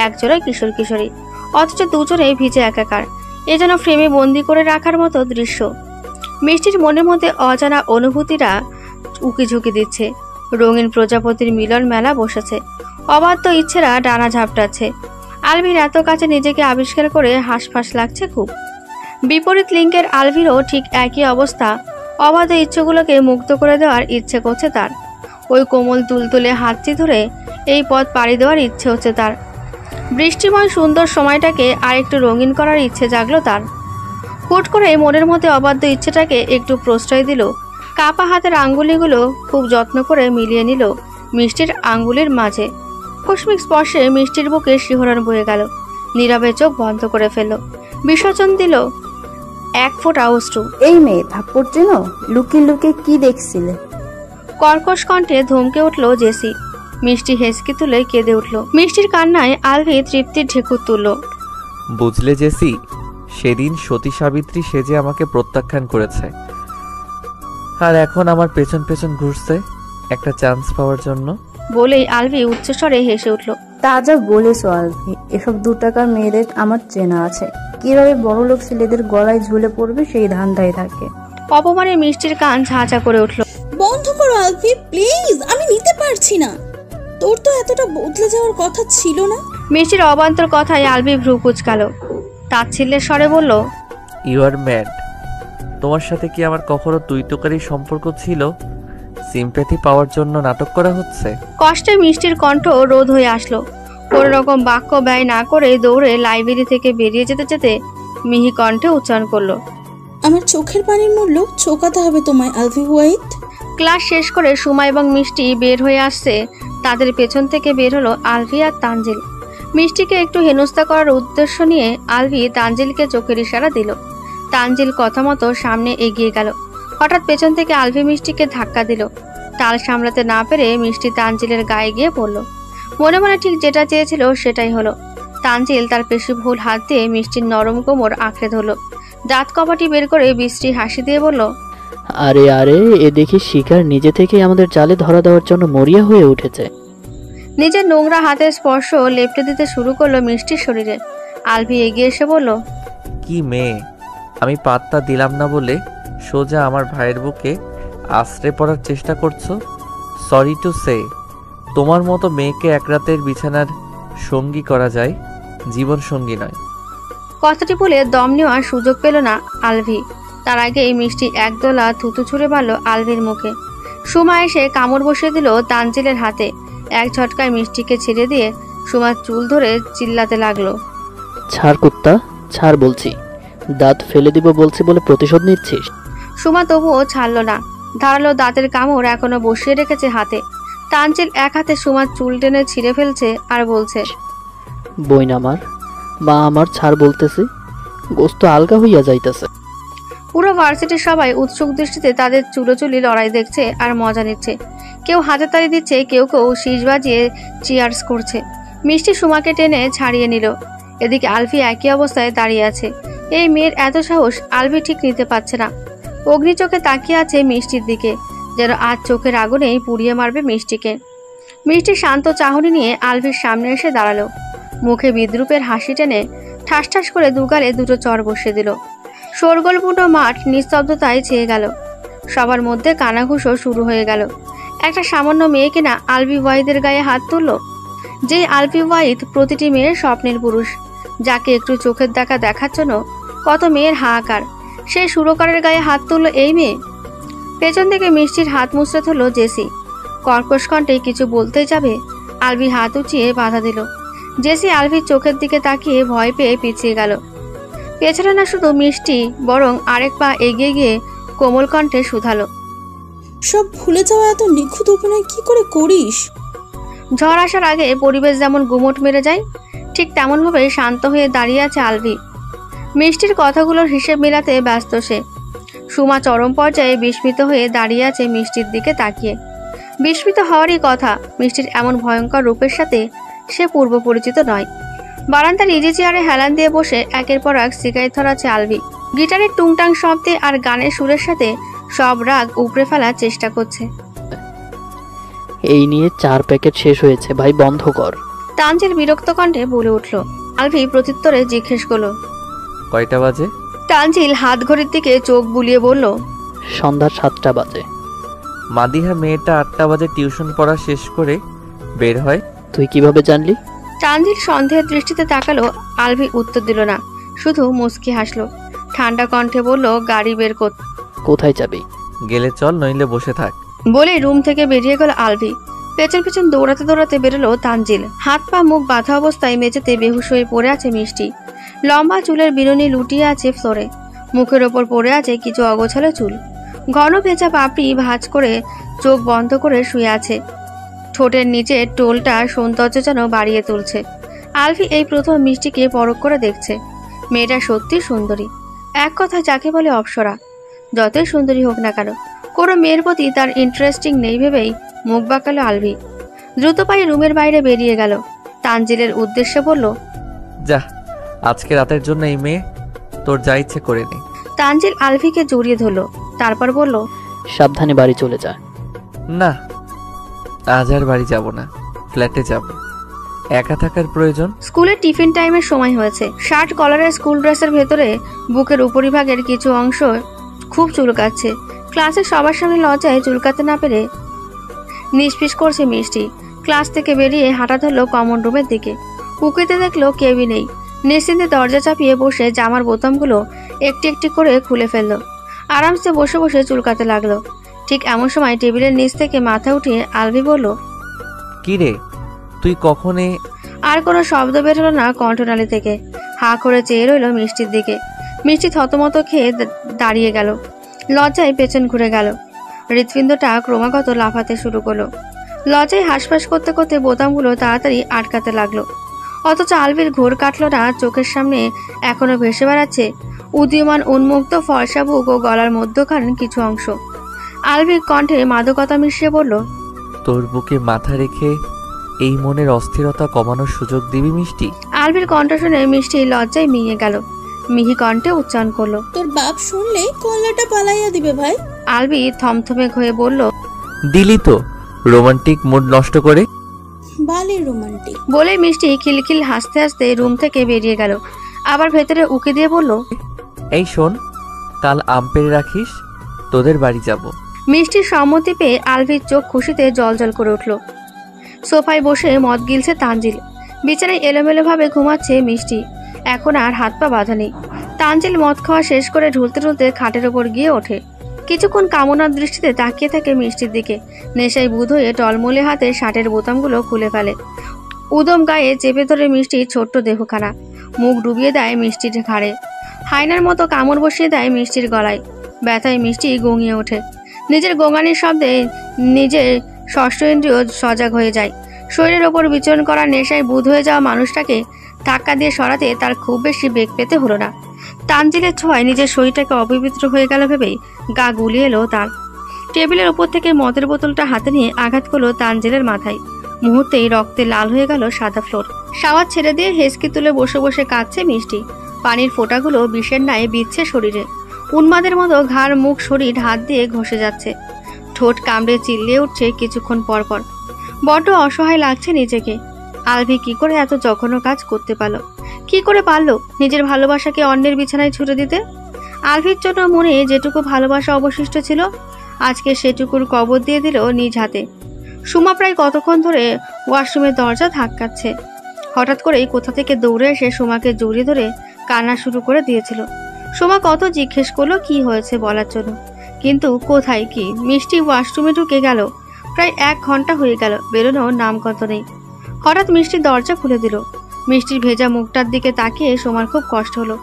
একজোড়া কিশোর কিশোরী, অথচ দুজনেই ভিজে একাকার। এ যেন ফ্রেমে বন্দি করে রাখার মতো দৃশ্য। মিষ্টির মনের মধ্যে অজানা অনুভূতিরা উকি ঝুঁকি দিচ্ছে। রঙিন প্রজাপতির মিলন মেলা বসেছে। অবাধ্য ইচ্ছেরা ডানা ঝাপটাচ্ছে। আলভির এত কাছে নিজেকে আবিষ্কার করে হাঁসফাঁস লাগছে খুব। বিপরীত লিঙ্গের আলভিরও ঠিক একই অবস্থা। অবাধ্য ইচ্ছেগুলোকে মুক্ত করে দেওয়ার ইচ্ছে করছে তার। ওই কোমল তুলতুলে হাতটি ধরে এই পথ পাড়ি দেওয়ার ইচ্ছে হচ্ছে তার। বৃষ্টিময় সুন্দর সময়টাকে আরেকটু রঙিন করার ইচ্ছে জাগলো তার। হুট করে মনের মধ্যে অবাধ্য ইচ্ছেটাকে একটু প্রশ্রয় দিল। কাপা হাতের আঙ্গুলিগুলো খুব যত্ন করে মিলিয়ে নিল মিষ্টির আঙ্গুলির মাঝে। আকস্মিক স্পর্শে মিষ্টির বুকে শিহরণ বয়ে গেল। নীরবে চোখ বন্ধ করে ফেলল। বিসর্জন দিল এক ফোঁটা অশ্রু। এই মেয়ে থাপ্পড় চেন? লুকিয়ে লুকিয়ে কি দেখছিলে? কর্কশ কণ্ঠে ধমকে উঠল জেসি। মিষ্টি হেসকি তুলে কেঁদে উঠল। মিষ্টির কান্নায় আলভি তৃপ্তির ঢেকুর তুলল। বুঝলে জেসি, সেদিন সতী সাবিত্রী সেজে আমাকে প্রত্যাখ্যান করেছে, আর এখন আমার পেছন পেছন ঘুরছে একটা চান্স পাওয়ার জন্য। বলেই আলভি উচ্চস্বরে হেসে উঠল। তা যা বলেছো আলভি, এসব 2 টাকার মেয়েদের আমার চেনা আছে। কিভাবে বড়লোক ছেলেদের গলায় ঝুলে পড়বে সেই ধান্দায় থাকে। অপমানে মিষ্টির কান ঝাঁঝা করে উঠল। বন্ধ করো আলভি প্লিজ, আমি নিতে পারছি না। তোর তো এতটা বদলে যাওয়ার কথা ছিল না। মিষ্টির অবান্তর কথায় আলভি ভ্রু কুচকালো। তাচ্ছিল্যের স্বরে বলল, ইউ আর ম্যাড। তোমার সাথে কি আমার কখনো তুই তোকারি সম্পর্ক ছিল? সিম্প্যাথি পাওয়ার জন্য নাটক করা হচ্ছে? কষ্টে মিষ্টির কণ্ঠ রোধ হয়ে আসলো। কোনো রকম বাক্য ব্যয় না করে দৌড়ে লাইব্রেরি থেকে বেরিয়ে যেতে যেতে মিহি কণ্ঠে উচ্চারণ করলো, আমার চোখের পানির মূল্য চোকাতে হবে তোমায় আলভি হোয়াইট। ক্লাস শেষ করে সুমা এবং মিষ্টি বের হয়ে আসছে। তাদের পেছন থেকে বের হলো আলভি আর তানজিল। মিষ্টিকে একটু হেনস্থা করার উদ্দেশ্য নিয়ে আলভি তানজিলকে চোখের ইশারা দিল। তানজিল কথা মতো সামনে এগিয়ে গেল। হঠাৎ পেছন থেকে আলভি মিষ্টিকে ধাক্কা দিল। তাল সামলাতে না পেরে মিষ্টি তানজিলের গায়ে গিয়ে পড়ল। মনে মনে ঠিক যেটা চেয়েছিল সেটাই হলো। তানজিল তার পেশিবহুল হাত দিয়ে মিষ্টির নরম কোমর আঁকড়ে ধরল। দাঁত কপাটি বের করে বিশ্রী হাসি দিয়ে বলল, আরে আরে, এ দেখি শিকার নিজে থেকেই আমাদের জালে ধরা দেওয়ার জন্য মরিয়া হয়ে উঠেছে। নিজের নোংরা হাতের স্পর্শ লেপটে দিতে শুরু করলো মিষ্টির শরীরে। আলভি এগিয়ে এসে বলল, কি মেয়ে, আমি পাত্তা দিলাম না বলে সোজা আমার ভাইয়ের বুকে আশ্রে পড়ার চেষ্টা করছো? সরি টু সে, তোমার মতো মেয়েকে এক রাতের বিছানার সঙ্গী করা যায়, জীবন সঙ্গী নয়। কথাটি বলে দম নেওয়ার সুযোগ পেল না আলভি। তার আগেই মিষ্টি একদোলা থুতু ছুঁড়ে মারল আলভির মুখে। সুমা এসে কামড় বসিয়ে দিল তানজিলের হাতে। এক ঝটকায় মিষ্টিকে ছেড়ে দিয়ে সুমার চুল ধরে চিল্লাতে লাগলো, ছাড় কুত্তা, ছাড় বলছি। দাঁত ফেলে দিব বলছি বলে প্রতিশোধ নিচ্ছিস? সুমা তবুও ছাড়ল না। ধারালো দাঁতের কামড় এখনো বসিয়ে রেখেছে হাতে। তানজিল এক হাতে সুমার চুল টেনে ছিঁড়ে ফেলছে আর বলছে, বইন আমার, মা আমার, ছাড় বলতেছি, গোস্ত আলগা হইয়া যাইতেছে। পুরো ভার্সিটির সবাই উৎসুক দৃষ্টিতে তাদের চুলোচুলি লড়াই দেখছে আর মজা নিচ্ছে। কেউ হাতে তালি দিচ্ছে, কেউ কেউ শীষ বাজিয়ে চিয়ার্স করছে। মিষ্টি সুমাকে টেনে ছাড়িয়ে নিল। এদিকে আলফি একই অবস্থায় দাঁড়িয়ে আছে। এই মেয়ের এত সাহস আলফি ঠিক নিতে পারছে না। অগ্নি চোখে তাকিয়ে আছে মিষ্টির দিকে, যেন আজ চোখের আগুনেই পুড়িয়ে মারবে মিষ্টিকে। মিষ্টি শান্ত চাহনি নিয়ে আলফির সামনে এসে দাঁড়ালো। মুখে বিদ্রুপের হাসি টেনে ঠাস ঠাস করে দুগালে দুটো চর বসিয়ে দিল। শোরগোলপূর্ণ মাঠ নিস্তব্ধতায় ছেয়ে গেল। সবার মধ্যে কানাঘুষো শুরু হয়ে গেল। একটা সামান্য মেয়ে কিনা আলফি ওয়াহিদের গায়ে হাত তুলল, যেই আলফি ওয়াহিদ প্রতিটি মেয়ের স্বপ্নের পুরুষ, যাকে একটু চোখের দেখা দেখার জন্য কত মেয়ের হাহাকার, সেই সুরকারের গায়ে হাত তুলল এই মেয়ে। পেছন থেকে মিষ্টির হাত মুচড়ে ধরল জেসি। কর্কশ কণ্ঠে কিছু বলতেই যাবে, আলফি হাত উঁচিয়ে বাধা দিল। জেসি আলফির চোখের দিকে তাকিয়ে ভয় পেয়ে পিছিয়ে গেল। পেছনে না শুধু মিষ্টি, বরং আরেক পা এগিয়ে গিয়ে কোমল কণ্ঠে শুধালো, সব ভুলে যাওয়া এত নিখুঁত অভিনয় কি করে করিস? ঝড় আসার আগে পরিবেশ যেমন গুমট মেরে যায়, ঠিক তেমনভাবে শান্ত হয়ে দাঁড়িয়ে আছে আলভি। মিষ্টির কথাগুলোর হিসেব মেলাতে ব্যস্ত সে। সুমা চরম পর্যায়ে বিস্মিত হয়ে দাঁড়িয়ে আছে মিষ্টির দিকে তাকিয়ে। বিস্মিত হওয়ারই কথা, মিষ্টির এমন ভয়ঙ্কর রূপের সাথে সে পূর্ব পরিচিত নয়। বারান্দার ইজি চেয়ারে হেলান দিয়ে বসে একের পর এক সিগারেট ধরাচ্ছে আলভি। গিটারের টুংটাং শব্দে আর গানের সুরের সাথে সব রাগ উপড়ে ফেলার চেষ্টা করছে। এই নিয়ে 4 প্যাকেট শেষ হয়েছে ভাই, বন্ধ কর। তানজিল বিরক্ত কণ্ঠে বলে উঠল। আলভি প্রত্যুত্তরে জিজ্ঞেস করলো, কয়টা বাজে? তানজিল হাত ঘড়ির দিকে চোখ বুলিয়ে বলল, সন্ধ্যা 7টা বাজে। মাদিহা মেয়েটা 8টা বাজে টিউশন পড়া শেষ করে বের হয়। তুই কিভাবে জানলি? তানজিল সন্দেহের দৃষ্টিতে তাকালো। আলভি উত্তর দিল না, শুধু মুচকি হাসলো। ঠান্ডা কণ্ঠে বলল, গাড়ি বের কর। কোথায় যাবি? গেলে চল, নইলে বসে থাক। বলে রুম থেকে বেরিয়ে গেল আলভি। পেছন পেছন দৌড়াতে দৌড়াতে বেরোলো তানজিল। হাত পা মুখ বাঁধা অবস্থায় মেঝেতে বেহুশ হয়ে পড়ে আছে মিষ্টি। লম্বা চুলের বিরুনি লুটিয়ে আছে ফ্লোরে। মুখের ওপর পড়ে আছে কিছু অগোছালো চুল। ঘন ভেজা পাপড়ি ভাঁজ করে চোখ বন্ধ করে শুয়ে আছে। ঠোঁটের নিচে টোলটা সৌন্দর্য যেন বাড়িয়ে তুলছে। আলভি এই প্রথম মিষ্টিকে পরখ করে দেখছে। মেয়েটা সত্যি সুন্দরী, এক কথা যাকে বলে অপ্সরা। যতই সুন্দরী হোক না কেন, কোনো মেয়ের প্রতি তার ইন্টারেস্টিং নেই ভেবেই মুখ বাঁকালো আলভি। দ্রুত পায়ে রুমের বাইরে বেরিয়ে গেল। তানজিলের উদ্দেশ্যে বলল, যা, আজকে রাতের জন্য এই মেয়ে তোর যা ইচ্ছে করে নে। তানজিল আলভিকে জড়িয়ে ধরল, তারপর বলল, সাবধানে বাড়ি চলে যা। না, আজ আর বাড়ি যাব না, ফ্ল্যাটে যাব, একা থাকার প্রয়োজন। স্কুলের টিফিন টাইমের সময় হয়েছে। শার্ট কলারের স্কুল ড্রেসের ভেতরে বুকের উপরিভাগের কিছু অংশ খুব চুলকাচ্ছে। ক্লাসে সবার সামনে লজ্জায় চুলকাতে না পেরে নিষ্পিস করছে মিষ্টি। ক্লাস থেকে বেরিয়ে হাঁটা ধরল কমন রুমের দিকে। উকিতে দেখলো কেউই নেই। নিশ্চিন্তে দরজা চাপিয়ে বসে জামার বোতামগুলো একটি একটি করে খুলে ফেললো। আরামসে বসে বসে চুলকাতে লাগলো। ঠিক এমন সময় টেবিলের নিচ থেকে মাথা উঠিয়ে আলভি বলল, কি রে তুই কখনে? আর কোনো শব্দ বের হলো না কণ্ঠনালী থেকে। হা করে চেয়ে রইল মিষ্টির দিকে। মিষ্টি থতমত খেয়ে দাঁড়িয়ে গেল। লজ্জায় পেছন ঘুরে গেল। হৃৎপিণ্ডটা ক্রমাগত লাফাতে শুরু করলো। লজ্জায় হাঁসফাঁস করতে করতে বোতামগুলো তাড়াতাড়ি আটকাতে লাগলো। অথচ আলভির ঘোর কাটলো না। চোখের সামনে এখনো ভেসে বেড়াচ্ছে উদীয়মান উন্মুক্ত ফর্সা বুক ও গলার মধ্যখান কিছু অংশ। আলভির কণ্ঠে মাদকতা মিশিয়ে বলল, তোর বুকে মাথা রেখে এই মনের অস্থিরতা কমানোর সুযোগ দিবি মিষ্টি? আলভির কণ্ঠ শুনে মিষ্টি লজ্জায় মিয়ে গেল। মিহি কণ্ঠে উচ্চারণ করলো, তোর বাপ শুনলে কল্লাটা পালাইয়া দিবে ভাই। আলভি থমথমে হয়ে বলল, দিলি তো রোমান্টিক মুড নষ্ট করে। বালে রোমান্টিক বলে মিষ্টি খিলখিল হাসতে হাসতে রুম থেকে বেরিয়ে গেল। আবার ভেতরে উকি দিয়ে বলল, এই শোন, কাল আম পেড়ে রাখিস, তোদের বাড়ি যাব। মিষ্টির সম্মতি পেয়ে আলভির চোখ খুশিতে জলজল করে উঠল। সোফায় বসে মদ গিলছে তানজিল। বিছানায় এলোমেলোভাবে ঘুমাচ্ছে মিষ্টি। এখন আর হাত পা বাঁধা নেই। তানজিল মদ খাওয়া শেষ করে ঢুলতে ঢুলতে খাটের ওপর গিয়ে ওঠে। কিছুক্ষণ কামনার দৃষ্টিতে তাকিয়ে থাকে মিষ্টির দিকে। নেশায় বুধ হয়ে টলমলে হাতে শার্টের বোতামগুলো খুলে ফেলে। উদম গায়ে চেপে ধরে মিষ্টির ছোট্ট দেহখানা। মুখ ডুবিয়ে দেয় মিষ্টির ঘাড়ে। হায়নার মতো কামড় বসিয়ে দেয় মিষ্টির গলায়। ব্যথায় মিষ্টি গঙিয়ে ওঠে। নিজের গোঙানির শব্দে নিজের ষষ্ঠ ইন্দ্রিয় সজাগ হয়ে যায়। শরীরের ওপর বিচরণ করা নেশায় বুধ হয়ে যাওয়া মানুষটাকে ধাক্কা দিয়ে সরাতে তার খুব বেশি বেগ পেতে হলো না। তানজিলের ছোঁয়ায় নিজের শরীরটাকে অপবিত্র হয়ে গেল ভেবেই গা গুলিয়ে এলো তার। টেবিলের ওপর থেকে মদের বোতলটা হাতে নিয়ে আঘাত করলো তানজিলের মাথায়। মুহূর্তেই রক্তে লাল হয়ে গেল সাদা ফ্লোর। শাওয়ার ছেড়ে দিয়ে হেসকি তুলে বসে বসে কাঁদছে মিষ্টি। পানির ফোঁটাগুলো বিষের ন্যায় বিচ্ছে শরীরে। উন্মাদের মতো ঘাড় মুখ শরীর হাত দিয়ে ঘষে যাচ্ছে। ঠোঁট কামড়ে চিল্লিয়ে উঠছে কিছুক্ষণ পর পর। বড্ড অসহায় লাগছে নিজেকে। আলভি কি করে এত জঘন্য কাজ করতে পারলো? কি করে পারলো নিজের ভালোবাসাকে অন্যের বিছানায় ছুড়ে দিতে? আলভির জন্য মনে যেটুকু ভালোবাসা অবশিষ্ট ছিল আজকে সেটুকুর কবর দিয়ে দিল নিজ হাতে। সুমা প্রায় কতক্ষণ ধরে ওয়াশরুমের দরজা ধাক্কাচ্ছে। হঠাৎ করেই কোথা থেকে দৌড়ে এসে সুমাকে জড়িয়ে ধরে কান্না শুরু করে দিয়েছিল। সুমা কত জিজ্ঞেস করলো কি হয়েছে বলার জন্য, কিন্তু কোথায় কি। মিষ্টি ওয়াশরুমে ঢুকে গেল। প্রায় 1 ঘন্টা হয়ে গেল, বেরোনোর নামগন্ধ নেই। হঠাৎ মিষ্টি দরজা খুলে দিল। মিষ্টির ভেজা মুখটার দিকে তাকিয়ে সুমার খুব কষ্ট হলো।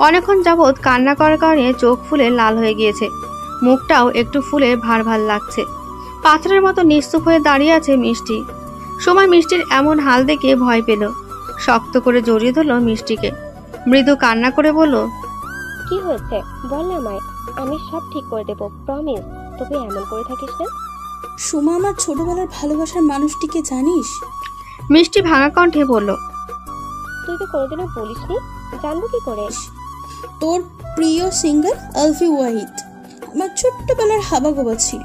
অনেকক্ষণ যাবৎ কান্না করার কারণে চোখ ফুলে লাল হয়ে গিয়েছে। মুখটাও একটু ফুলে ভার ভার লাগছে। পাথরের মতো নিস্তুপ হয়ে দাঁড়িয়ে আছে মিষ্টি। সুমা মিষ্টির এমন হাল দেখে ভয় পেল। শক্ত করে জড়িয়ে ধরল মিষ্টিকে। মৃদু কান্না করে বলল, কি হয়েছে বল না আমায়, আমি সব ঠিক করে দেবো, প্রমিস। তবে এমন করে থাকিস না। সুমা আমার ছোটবেলার ভালোবাসার মানুষটিকে জানিস? মিষ্টি ভাঙা কণ্ঠে বলল, তুই তো কোনোদিনও বলিসনি, জানবো কি করে? তোর প্রিয় সিঙ্গার আলভি ওয়াহিদ আমার ছোট্টবেলার হাবাগোবা ছিল।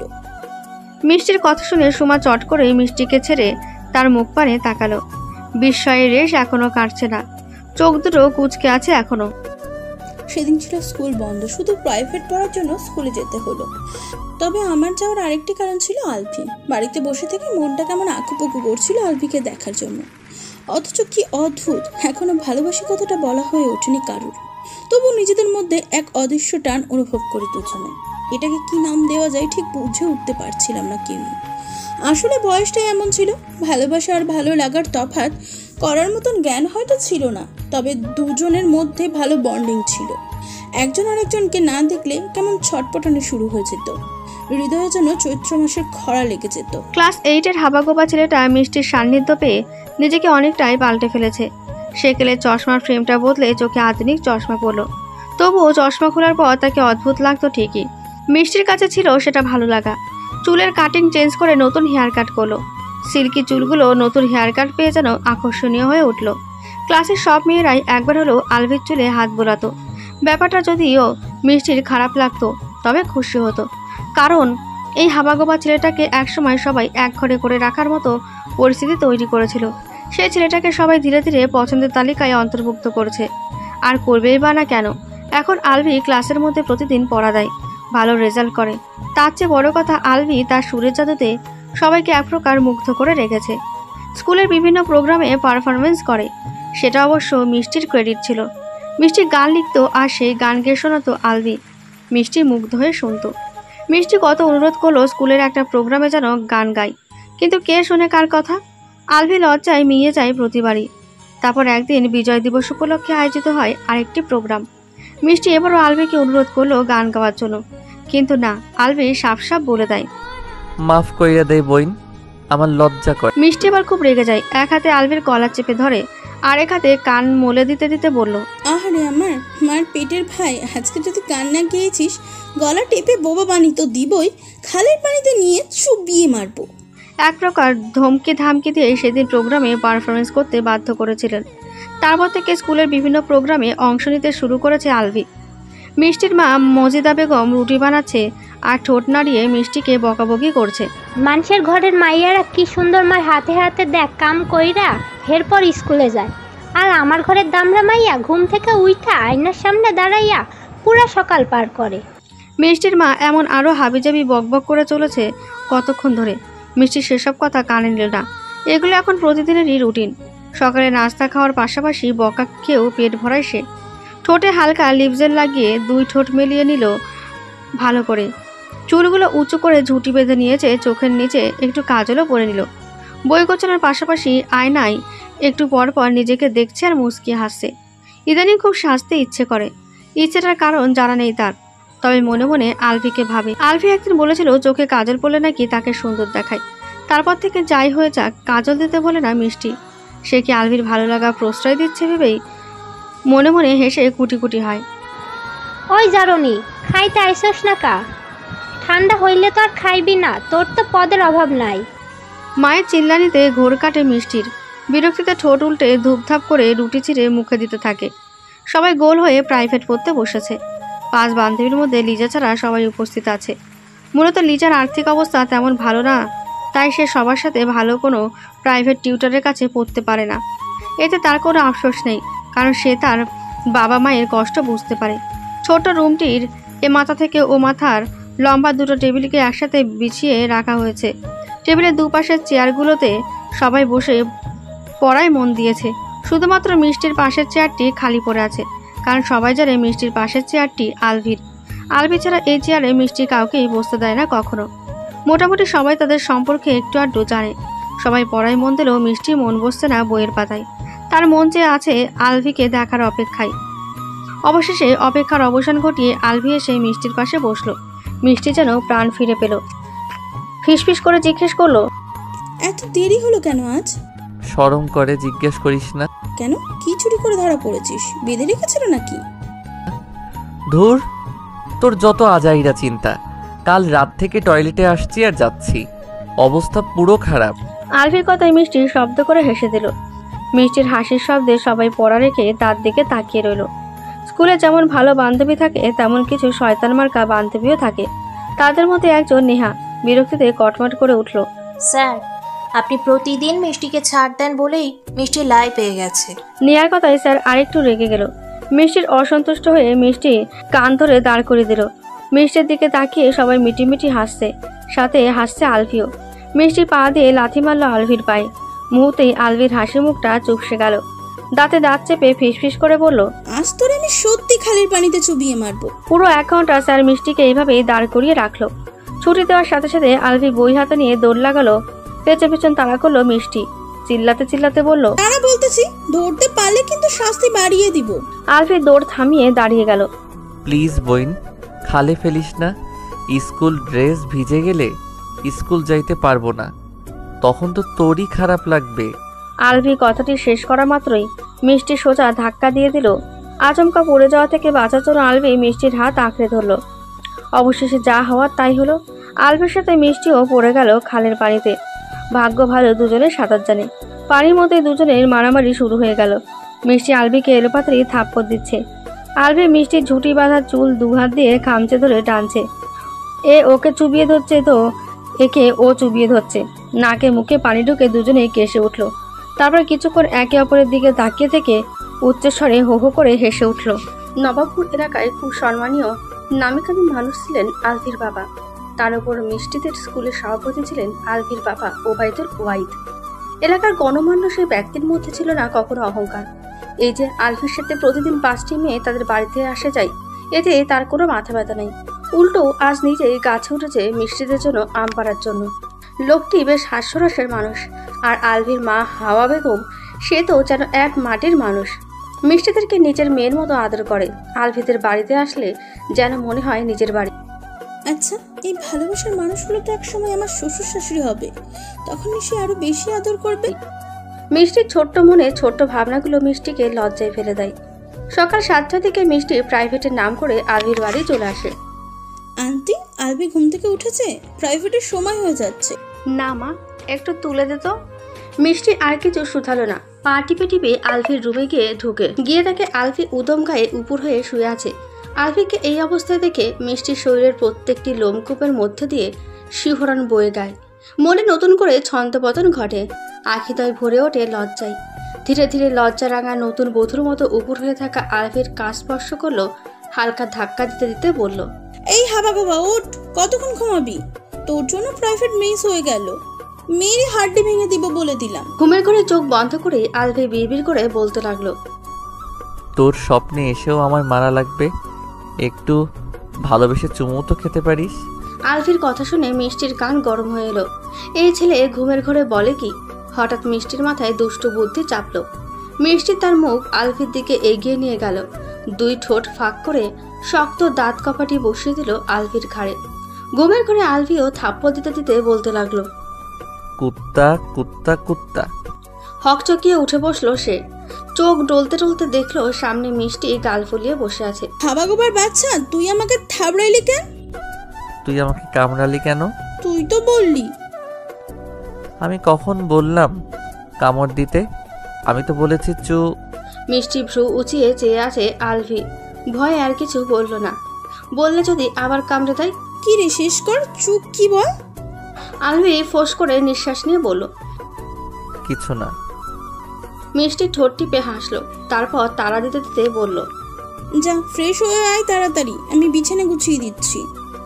মিষ্টির কথা শুনে সুমা চট করে মিষ্টিকে ছেড়ে তার মুখ পানে তাকালো। বিস্ময়ের রেশ এখনো কাটছে না। চোখ দুটো কুঁচকে আছে এখনো। সেদিন ছিল স্কুল বন্ধ, শুধু প্রাইভেট পড়ার জন্য স্কুলে যেতে হলো। তবে আমার যাওয়ার আরেকটি কারণ ছিল আলভি। বাড়িতে বসে থেকে মনটা কেমন আঁকুপাকু করছিল আলভিকে দেখার জন্য। অথচ কি অদ্ভুত, এখনো ভালোবাসি কথাটা বলা হয়ে ওঠেনি কারুর। তবু নিজেদের মধ্যে এক অদৃশ্য টান অনুভব করি দুজনে। এটাকে কি নাম দেওয়া যায় ঠিক বুঝে উঠতে পারছিলাম না কেউই। আসলে বয়সটাই এমন ছিল। ভালোবাসা আর ভালো লাগার তফাৎ করার মতন জ্ঞান হয়তো ছিল না, তবে দুজনের মধ্যে ভালো বন্ডিং ছিল। একজন আরেকজনকে না দেখলে কেমন ছটপটানো শুরু হয়ে যেত। হৃদয়ে যেন চৈত্র মাসের খরা লেগে যেত। ক্লাস 8-এর হাবাগোবা ছেলেটা মিষ্টির সান্নিধ্য পেয়ে নিজেকে অনেকটাই পাল্টে ফেলেছে। সেকেলের চশমার ফ্রেমটা বদলে চোখে আধুনিক চশমা পরল। তবুও চশমা খোলার পর তাকে অদ্ভুত লাগতো ঠিকই। মিষ্টির কাছে ছিল সেটা ভালো লাগা। চুলের কাটিং চেঞ্জ করে নতুন হেয়ার কাট করলো। সিল্কি চুলগুলো নতুন হেয়ার কাট পেয়ে যেন আকর্ষণীয় হয়ে উঠল। ক্লাসের সব মেয়েরাই একবার হলেও আলভির চুলে হাত বোলাতো। ব্যাপারটা যদিও মিষ্টির খারাপ লাগতো, তবে খুশি হতো। কারণ এই হাবাগোবা ছেলেটাকে একসময় সবাই এক ঘরে করে রাখার মতো পরিস্থিতি তৈরি করেছিল। সেই ছেলেটাকে সবাই ধীরে ধীরে পছন্দের তালিকায় অন্তর্ভুক্ত করেছে। আর করবেই বা না কেন? এখন আলভি ক্লাসের মধ্যে প্রতিদিন পড়া দেয়, ভালো রেজাল্ট করে। তার চেয়ে বড় কথা, আলভি তার সুরের জাদুতে সবাইকে এক প্রকার মুগ্ধ করে রেখেছে। স্কুলের বিভিন্ন প্রোগ্রামে পারফরমেন্স করে, সেটা অবশ্য মিষ্টির ক্রেডিট ছিল। মিষ্টি গান লিখতো আর সেই গান গেয়ে শোনাতো আলভি। মিষ্টি মুগ্ধ হয়ে শুনতো। মিষ্টি কত অনুরোধ করলো স্কুলের একটা প্রোগ্রামে যেন গান গায়, কিন্তু কে শোনে কার কথা? আলভি লজ্জায় মিয়ে যায় প্রতিবারই। তারপর একদিন বিজয় দিবস উপলক্ষে আয়োজিত হয় আরেকটি প্রোগ্রাম। মিষ্টি এবারও আলভিকে অনুরোধ করলো গান গাওয়ার জন্য, কিন্তু না, আলভি সাফ সাফ বলে দেয়, মাফ কইরা দেই বইন, আমার লজ্জা করে। মিষ্টি এবার খুব রেগে যায়। এক হাতে আলভির কলার চেপে ধরে, আর এক হাতে কান মলে দিতে দিতে বলল, আহারে আমার মার পেটের ভাই, আজকে যদি গান না গেয়েছিস গলা টেপে বোবা বানি তো দিবই, খালের পানিতে নিয়ে চুবিয়ে মারবো। এক প্রকার ধমকে ধামকে দিয়ে সেদিন প্রোগ্রামে পারফরমেন্স করতে বাধ্য করেছিলেন। তারপর থেকে স্কুলের বিভিন্ন প্রোগ্রামে অংশ নিতে শুরু করেছে আলভি। মিষ্টির মা মজিদা বেগম রুটি বানাচ্ছে আর ঠোঁট নাড়িয়ে মিষ্টিকে বকাবকি করছে। মানুষের ঘরের মাইয়ারা কি সুন্দর মার হাতে হাতে দেখ কাম কইরা এরপর স্কুলে যায়, আর আমার ঘরের দামরা মাইয়া ঘুম থেকে উইঠা আয়নার সামনে দাঁড়াইয়া পুরা সকাল পার করে। মিষ্টির মা এমন আরও হাবিজাবি বকবক করে চলেছে কতক্ষণ ধরে। মিষ্টি সেসব কথা কানে নিল না। এগুলো এখন প্রতিদিনেরই রুটিন। সকালে নাস্তা খাওয়ার পাশাপাশি বকা খেয়েও পেট ভরায় সে। ঠোঁটে হালকা লিপজেল লাগিয়ে 2 ঠোঁট মিলিয়ে নিল ভালো করে। চুলগুলো উঁচু করে ঝুঁটি বেঁধে নিয়েছে, চোখের নিচে একটু কাজলও পরে নিল। বই গোছানোর পাশাপাশি আয়নায় একটু পর পর নিজেকে দেখছে আর মুচকিয়ে হাসছে। ইদানিং খুব সাজতে ইচ্ছে করে। ইচ্ছেটার কারণ জানা নেই তার, তবে মনে মনে আলভিকে ভাবে। আলভি একদিন বলেছিল চোখে কাজল পরলে নাকি তাকে সুন্দর দেখায়। তারপর থেকে যাই হয়ে যাক, কাজল দিতে বলে না মিষ্টি। সে কি আলভির ভালো লাগা প্রশ্রয় দিচ্ছে ভেবেই মনে মনে হেসে কুটি কুটি হয়। ওই জারনি, খাইতে আইসস না কা? ঠান্ডা হইলে তো আর খাইবি না, তোর তো পদের অভাব নাই। মায়ের চিল্লানিতে ঘোর কাটে মিষ্টির। বিরক্তিতে ঠোঁট উল্টে ধূপধাপ করে রুটি চিড়ে মুখে দিতে থাকে। সবাই গোল হয়ে প্রাইভেট পড়তে বসেছে। 5 বান্ধবীর মধ্যে লিজা ছাড়া সবাই উপস্থিত আছে। মূলত লিজার আর্থিক অবস্থা তেমন ভালো না, তাই সে সবার সাথে ভালো কোনো প্রাইভেট টিউটরের কাছে পড়তে পারে না। এতে তার কোনো আফসোস নেই, কারণ সে তার বাবা মায়ের কষ্ট বুঝতে পারে। ছোট রুমটির এ মাথা থেকে ও মাথার লম্বা 2টো টেবিলকে একসাথে বিছিয়ে রাখা হয়েছে। টেবিলের দুপাশের চেয়ারগুলোতে সবাই বসে পড়ায় মন দিয়েছে। শুধুমাত্র মিষ্টির পাশের চেয়ারটি খালি পড়ে আছে, কারণ সবাই জানে মিষ্টির পাশের চেয়ারটি আলভির। আলভি ছাড়া এই চেয়ারে মিষ্টি কাউকেই বসতে দেয় না কখনো। মোটামুটি সবাই তাদের সম্পর্কে একটু আধটু জানে। সবাই পড়ায় মন দিলেও মিষ্টি মন বসছে না বইয়ের পাতায়। তার মন চেয়ে আছে আলভিকে দেখার অপেক্ষায়। অবশেষে অপেক্ষার অবসান ঘটিয়ে আলভি এসে মিষ্টির পাশে বসলো। মিষ্টি যেন প্রাণ ফিরে পেল। ফিসফিস করে জিজ্ঞেস করলো, এত দেরি হলো কেন আজ? শরম করে জিজ্ঞেস করিস না। কেন, কি চুরি করে ধরা পড়েছিস? বেঁধে রেখেছিল নাকি? ধুর, তোর যত আজাইরা চিন্তা। কাল রাত থেকে টয়লেটে আসছি আর যাচ্ছি, অবস্থা পুরো খারাপ। আলভির কথায় মিষ্টি শব্দ করে হেসে দিল। মিষ্টির হাসির শব্দে সবাই পড়া রেখে তার দিকে তাকিয়ে রইল। স্কুলে যেমন ভালো বান্ধবী থাকে, তেমন কিছু শয়তান মার্কা বান্ধবীও থাকে। তাদের মধ্যে একজন নেহা বিরক্তিতে কটমট করে উঠল। স্যার, আপনি প্রতিদিন মিষ্টিকে ছাড় দেন বলেই মিষ্টি লাই পেয়ে গেছে। নেহার কথায় স্যার আরেকটু রেগে গেল। মিষ্টির অসন্তুষ্ট হয়ে মিষ্টি কান ধরে দাঁড় করে দিল। মিষ্টির দিকে তাকিয়ে সবাই মিটিমিটি হাসছে, সাথে হাসছে আলভিও। মিষ্টি পা দিয়ে লাথি মারল আলভির পায়ে। মুহূর্তেই আলভির হাসি মুখটা চুপসে গেল। দাঁতে দাঁত চেপে ফিসফিস করে বলল, আজ তোরে আমি সত্যি খালির পানিতে চুবিয়ে মারবো। পুরো 1 ঘন্টা স্যার মিষ্টিকে এইভাবেই দাঁড় করিয়ে রাখলো। ছুটি দেওয়ার সাথে সাথে আলভি বই হাতে নিয়ে দৌড় লাগালো। পেছন পেছন তাড়া করলো মিষ্টি। চিল্লাতে চিল্লাতে বলল, তারা বলতেছি, ধরতে পারলে কিন্তু শাস্তি বাড়িয়ে দিব। আলভি দৌড় থামিয়ে দাঁড়িয়ে গেল। প্লিজ বইন, খালে ফেলিস না। স্কুল ড্রেস ভিজে গেলে স্কুল যাইতে পারবো না, তখন তো তোরই খারাপ লাগবে। আলভি কথাটি শেষ করা মাত্রই মিষ্টি সোজা ধাক্কা দিয়ে দিল। আচমকা পড়ে যাওয়া থেকে বাঁচার জন্য আলভি মিষ্টির হাত আঁকড়ে ধরল। অবশেষে যা হওয়ার তাই হলো। আলভির সাথে মিষ্টিও পড়ে গেল খালের পানিতে। ভাগ্য ভালো দুজনে সাঁতার জানে। পানির মধ্যে দুজনের মারামারি শুরু হয়ে গেল। মিষ্টি আলভিকে এলোপাতাড়ি থাপ্পড় দিচ্ছে। আলভি মিষ্টির ঝুঁটি বাঁধা চুল 2 হাত দিয়ে খামচে ধরে টানছে। এ ওকে চুবিয়ে ধরছে, তো একে ও চুবিয়ে ধরছে। নাকে মুখে পানি ঢুকে দুজনে কেসে উঠল। তারপর কিছুক্ষণ একে অপরের দিকে তাকিয়ে থেকে উচ্চস্বরে হো হো করে হেসে উঠল। নবাবপুর এলাকায় খুব সম্মানীয় নামিকামি মানুষ ছিলেন আলভির বাবা। তার উপর মিষ্টিদের স্কুলের সভাপতি ছিলেন আলভির বাবা ওবায়দুল ওয়াহিদ। এলাকার গণমান্য সেই ব্যক্তির মধ্যে ছিল না কখনো অহংকার। এই যে আলভির সাথে প্রতিদিন 5টি মেয়ে তাদের বাড়িতে আসে যায়, এতে তার কোনো মাথা ব্যথা নেই। উল্টো আজ নিজেই গাছে উঠেছে মিষ্টিদের জন্য আম পাড়ার জন্য। লোকটি বেশ হাস্যরসের মানুষ। আর আলভির মা হাওয়া বেগম, সে তো যেন এক মাটির মানুষ। মিষ্টিদেরকে নিজের মেয়ের মতো আদর করে। আলভিদের বাড়িতে আসলে যেন মনে হয় নিজের বাড়ি। আচ্ছা, এই ভালোবাসার মানুষগুলো তো একসময় আমার শ্বশুর শাশুড়ি হবে, তখন নিশ্চয়ই আরো বেশি আদর করবে। মিষ্টির ছোট্ট মনে ছোট্ট ভাবনাগুলো মিষ্টিকে লজ্জায় ফেলে দেয়। সকাল 7টার দিকে মিষ্টি প্রাইভেটের নাম করে আলভির বাড়ি চলে আসে। আন্টি, আলভি ঘুম থেকে উঠেছে, প্রাইভেটের সময় হয়ে যাচ্ছে। না মা, একটু তুলে দে তো। মিষ্টি আর কিছু শুধালো না, পা টিপে টিপে আলভির রুমে গিয়ে দেখে আলভি উদম গায়ে উপর হয়ে শুয়ে আছে। আলভিকে এই অবস্থায় দেখে মিষ্টির শরীরের প্রত্যেকটি লোমকূপের মধ্যে দিয়ে শিহরণ বয়ে গায়। মনে নতুন করে ছন্দপতন ঘটে। আখিদয় ভরে ওঠে লজ্জায়। ধীরে ধীরে লজ্জা রাঙা নতুন বধূর মতো উপর হয়ে থাকা আলভির কাজ স্পর্শ করলো। হালকা ধাক্কা দিতে দিতে বলল, এই হাবা বাবা ওঠ, কতক্ষণ ঘুমাবি? তোর জন্য প্রাইভেট মিস হয়ে গেল, মেয়েরই হাড্ডি ভেঙে দিব বলে দিলাম। ঘুমের ঘরে চোখ বন্ধ করে আলভি বিড়বিড় করে বলতে লাগলো, তোর স্বপ্নে এসেও আমার মারা লাগবে, একটু ভালোবেসে চুমু তো খেতে পারিস। আলভির কথা শুনে মিষ্টির কান গরম হয়ে এলো। এই ছেলে ঘুমের ঘরে বলে কি? হঠাৎ মিষ্টির মাথায় দুষ্টু বুদ্ধি চাপলো। মিষ্টি তার মুখ আলভির দিকে এগিয়ে নিয়ে গেল, দুই ঠোঁট ফাঁক করে শক্ত দাঁত কপাটি বসিয়ে দিল আলভির ঘাড়ে। ঘুমের ঘরে আলভিও থাপ্পড় দিতে দিতে বলতে লাগলো, কুত্তা কুত্তা কুত্তা। হকচকিয়ে উঠে বসলো সে। চোখ ডলতে ডলতে দেখলো সামনে মিষ্টি গাল ফুলিয়ে বসে আছে। হাবা গোবার বাচ্চা, তুই আমাকে থাবড়াইলি কেন? তুই আমাকে কামড়ালি কেন? তুই তো বললি। আমি কখন বললাম কামড় দিতে? আমি তো বলেছি চু। মিষ্টি ভ্রু উঁচিয়ে চেয়ে আছে আলভি, ভয়ে আর কিছু বলল না। বললে যদি আবার কামড়ে দেয়? কি রে শেষ কর, চুপ কি বল। আলভি ফোঁস করে নিঃশ্বাস নিয়ে বলল, কিছু না। মিষ্টি ঠোঁট টিপে হাসলো, তারপর তাড়া দিতে দিতে বলল, যা ফ্রেশ হয়ে আয় তাড়াতাড়ি, আমি বিছানা গুছিয়ে দিচ্ছি।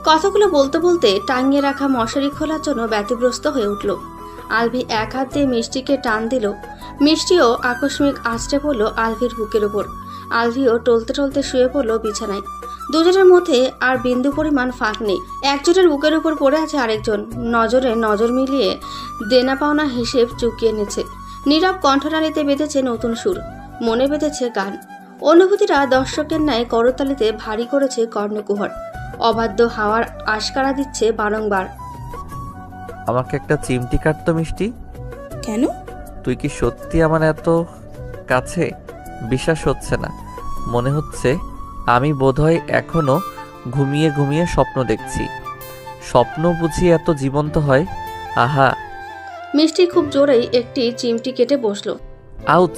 কথাগুলো বলতে বলতে টাঙিয়ে রাখা মশারি খোলার জন্য ব্যতিব্যস্ত হয়ে উঠল। আলভি এক হাত দিয়ে মিষ্টিকে টান দিল। মিষ্টিও আকস্মিক আছড়ে পড়ল আলভির বুকের ওপর। আলভিও টলতে টলতে শুয়ে পড়ল বিছানায়। দুজনের মধ্যে আর বিন্দু পরিমাণ ফাঁক নেই। একজনের বুকের উপর পড়ে আছে আরেকজন, নজরে নজর মিলিয়ে দেনা পাওনা হিসেব চুকিয়ে নিচ্ছে। নীরব কণ্ঠনালীতে বেঁধেছে নতুন সুর, মনে বেঁধেছে গান। অনুভূতিরা দর্শকের ন্যায় করতালিতে ভারী করেছে কর্ণকুহর। অবাধ্য হাওয়ার আশকারা দিচ্ছে বারংবার। আমাকে একটা চিমটি কাটতো মিষ্টি। কেন? তুই কি সত্যি আমার এত কাছে? বিশ্বাস হচ্ছে না, মনে হচ্ছে আমি বোধহয় এখনো ঘুমিয়ে ঘুমিয়ে স্বপ্ন দেখছি। স্বপ্ন বুঝি এত জীবন্ত হয়? আহা। মিষ্টি খুব জোরেই একটি চিমটি কেটে বসলো। আউচ।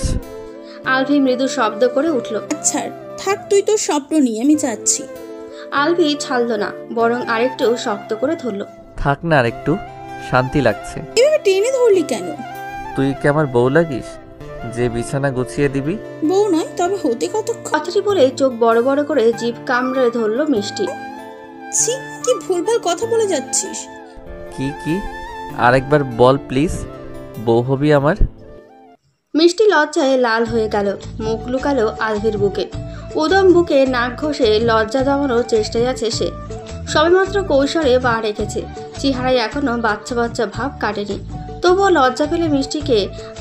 আলভি মৃদু শব্দ করে উঠল। আচ্ছা থাক, তুই তোর স্বপ্ন নিয়ে, আমি যাচ্ছি। আলভি ছাড়ল না, বরং আরেকটু শক্ত করে ধরলো। থাক না, আরেকটু শান্তি লাগছে। এভাবে টেনে ধরলি কেন? তুই কি আমার বউ লাগিস যে বিছানা গুছিয়ে দিবি? বউ নয়, তবে হতে কতক্ষণ। কথাটি বলে চোখ বড় বড় করে জিভ কামড়ে ধরলো মিষ্টি। ছি, কি ভুলভাল কথা বলে যাচ্ছিস। কি কি? আরেকবার বল প্লিজ, বউ হবি আমার? মিষ্টি লজ্জায় লাল হয়ে গেল, মুখ লুকালো আলভির বুকে। উদম বুকে নাক ঘষে লজ্জা দমানোর চেষ্টায় আছে সে। সবেমাত্র কৈশোরে পা রেখেছে, চেহারায় এখনো বাচ্চা বাচ্চা ভাব কাটেনি। তবুও লজ্জা পেলে মিষ্টিকে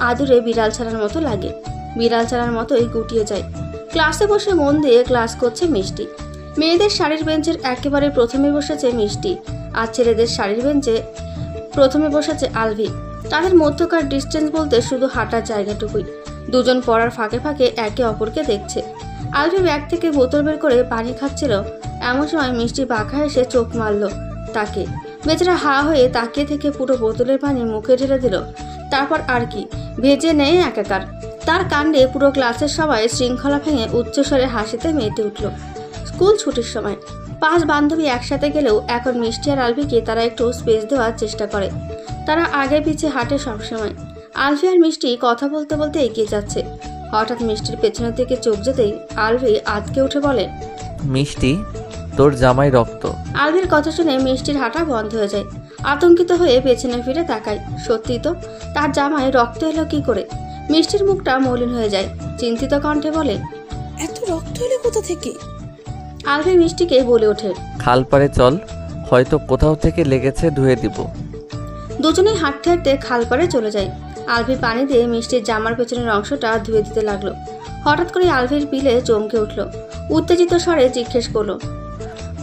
আদুরে বিড়াল ছাড়ার মতো লাগে। বিড়াল ছাড়ার মতোই গুটিয়ে যায়। ক্লাসে বসে মন দিয়ে ক্লাস করছে মিষ্টি। মেয়েদের শাড়ির বেঞ্চের একেবারে প্রথমে বসেছে মিষ্টি, আর ছেলেদের শাড়ির বেঞ্চে প্রথমে বসেছে আলভি। তাদের মধ্যকার ডিস্টেন্স বলতে শুধু হাঁটার জায়গাটুকুই। দুজন পড়ার ফাঁকে ফাঁকে একে অপরকে দেখছে। আলভি ব্যাগ থেকে বোতল বের করে পানি খাচ্ছিল, এমন সময় মিষ্টি পাখা এসে চোখ মারল তাকে। বেচারা হা হয়ে তাকিয়ে থেকে পুরো বোতলের পানি মুখে ঢেলে দিল। তারপর আর কি, ভেজে নেয় একাকার। তার কাণ্ডে পুরো ক্লাসের সবাই শৃঙ্খলা ভেঙে উচ্চস্বরে হাসিতে মেতে উঠল। স্কুল ছুটির সময় 5 বান্ধবী একসাথে গেলেও এখন মিষ্টি আর আলভিকে তারা একটু স্পেস দেওয়ার চেষ্টা করে। তারা আগে পিছে হাঁটে সবসময়। আলভি আর মিষ্টি কথা বলতে বলতে এগিয়ে যাচ্ছে। হঠাৎ মিষ্টির পেছনের দিকে চোখ যেতেই আলভি আঁতকে উঠে বলে, মিষ্টি, তোর জামাই রক্ত। আলভির কথা শুনে মিষ্টির হাঁটা বন্ধ হয়ে যায়। আতঙ্কিত হয়ে পেছনে ফিরে তাকায়। সত্যি তো, তার জামায় রক্ত এলো কি করে? মিষ্টির মুখটা মলিন হয়ে যায়। চিন্তিত কণ্ঠে বলে, এত রক্ত এলো কোথা থেকে? আলভি মিষ্টিকে বলে ওঠে, খাল পাড়ে চল, হয়তো কোথাও থেকে লেগেছে, ধুয়ে দিব। দুজনেই হাঁটতে হাঁটতে খাল পাড়ে চলে যায়। আলভি পানি দিয়ে মিষ্টির জামার পেছনের অংশটা ধুয়ে দিতে লাগলো। হঠাৎ করে আলভির পিলে চমকে উঠল। উত্তেজিত স্বরে জিজ্ঞেস করলো,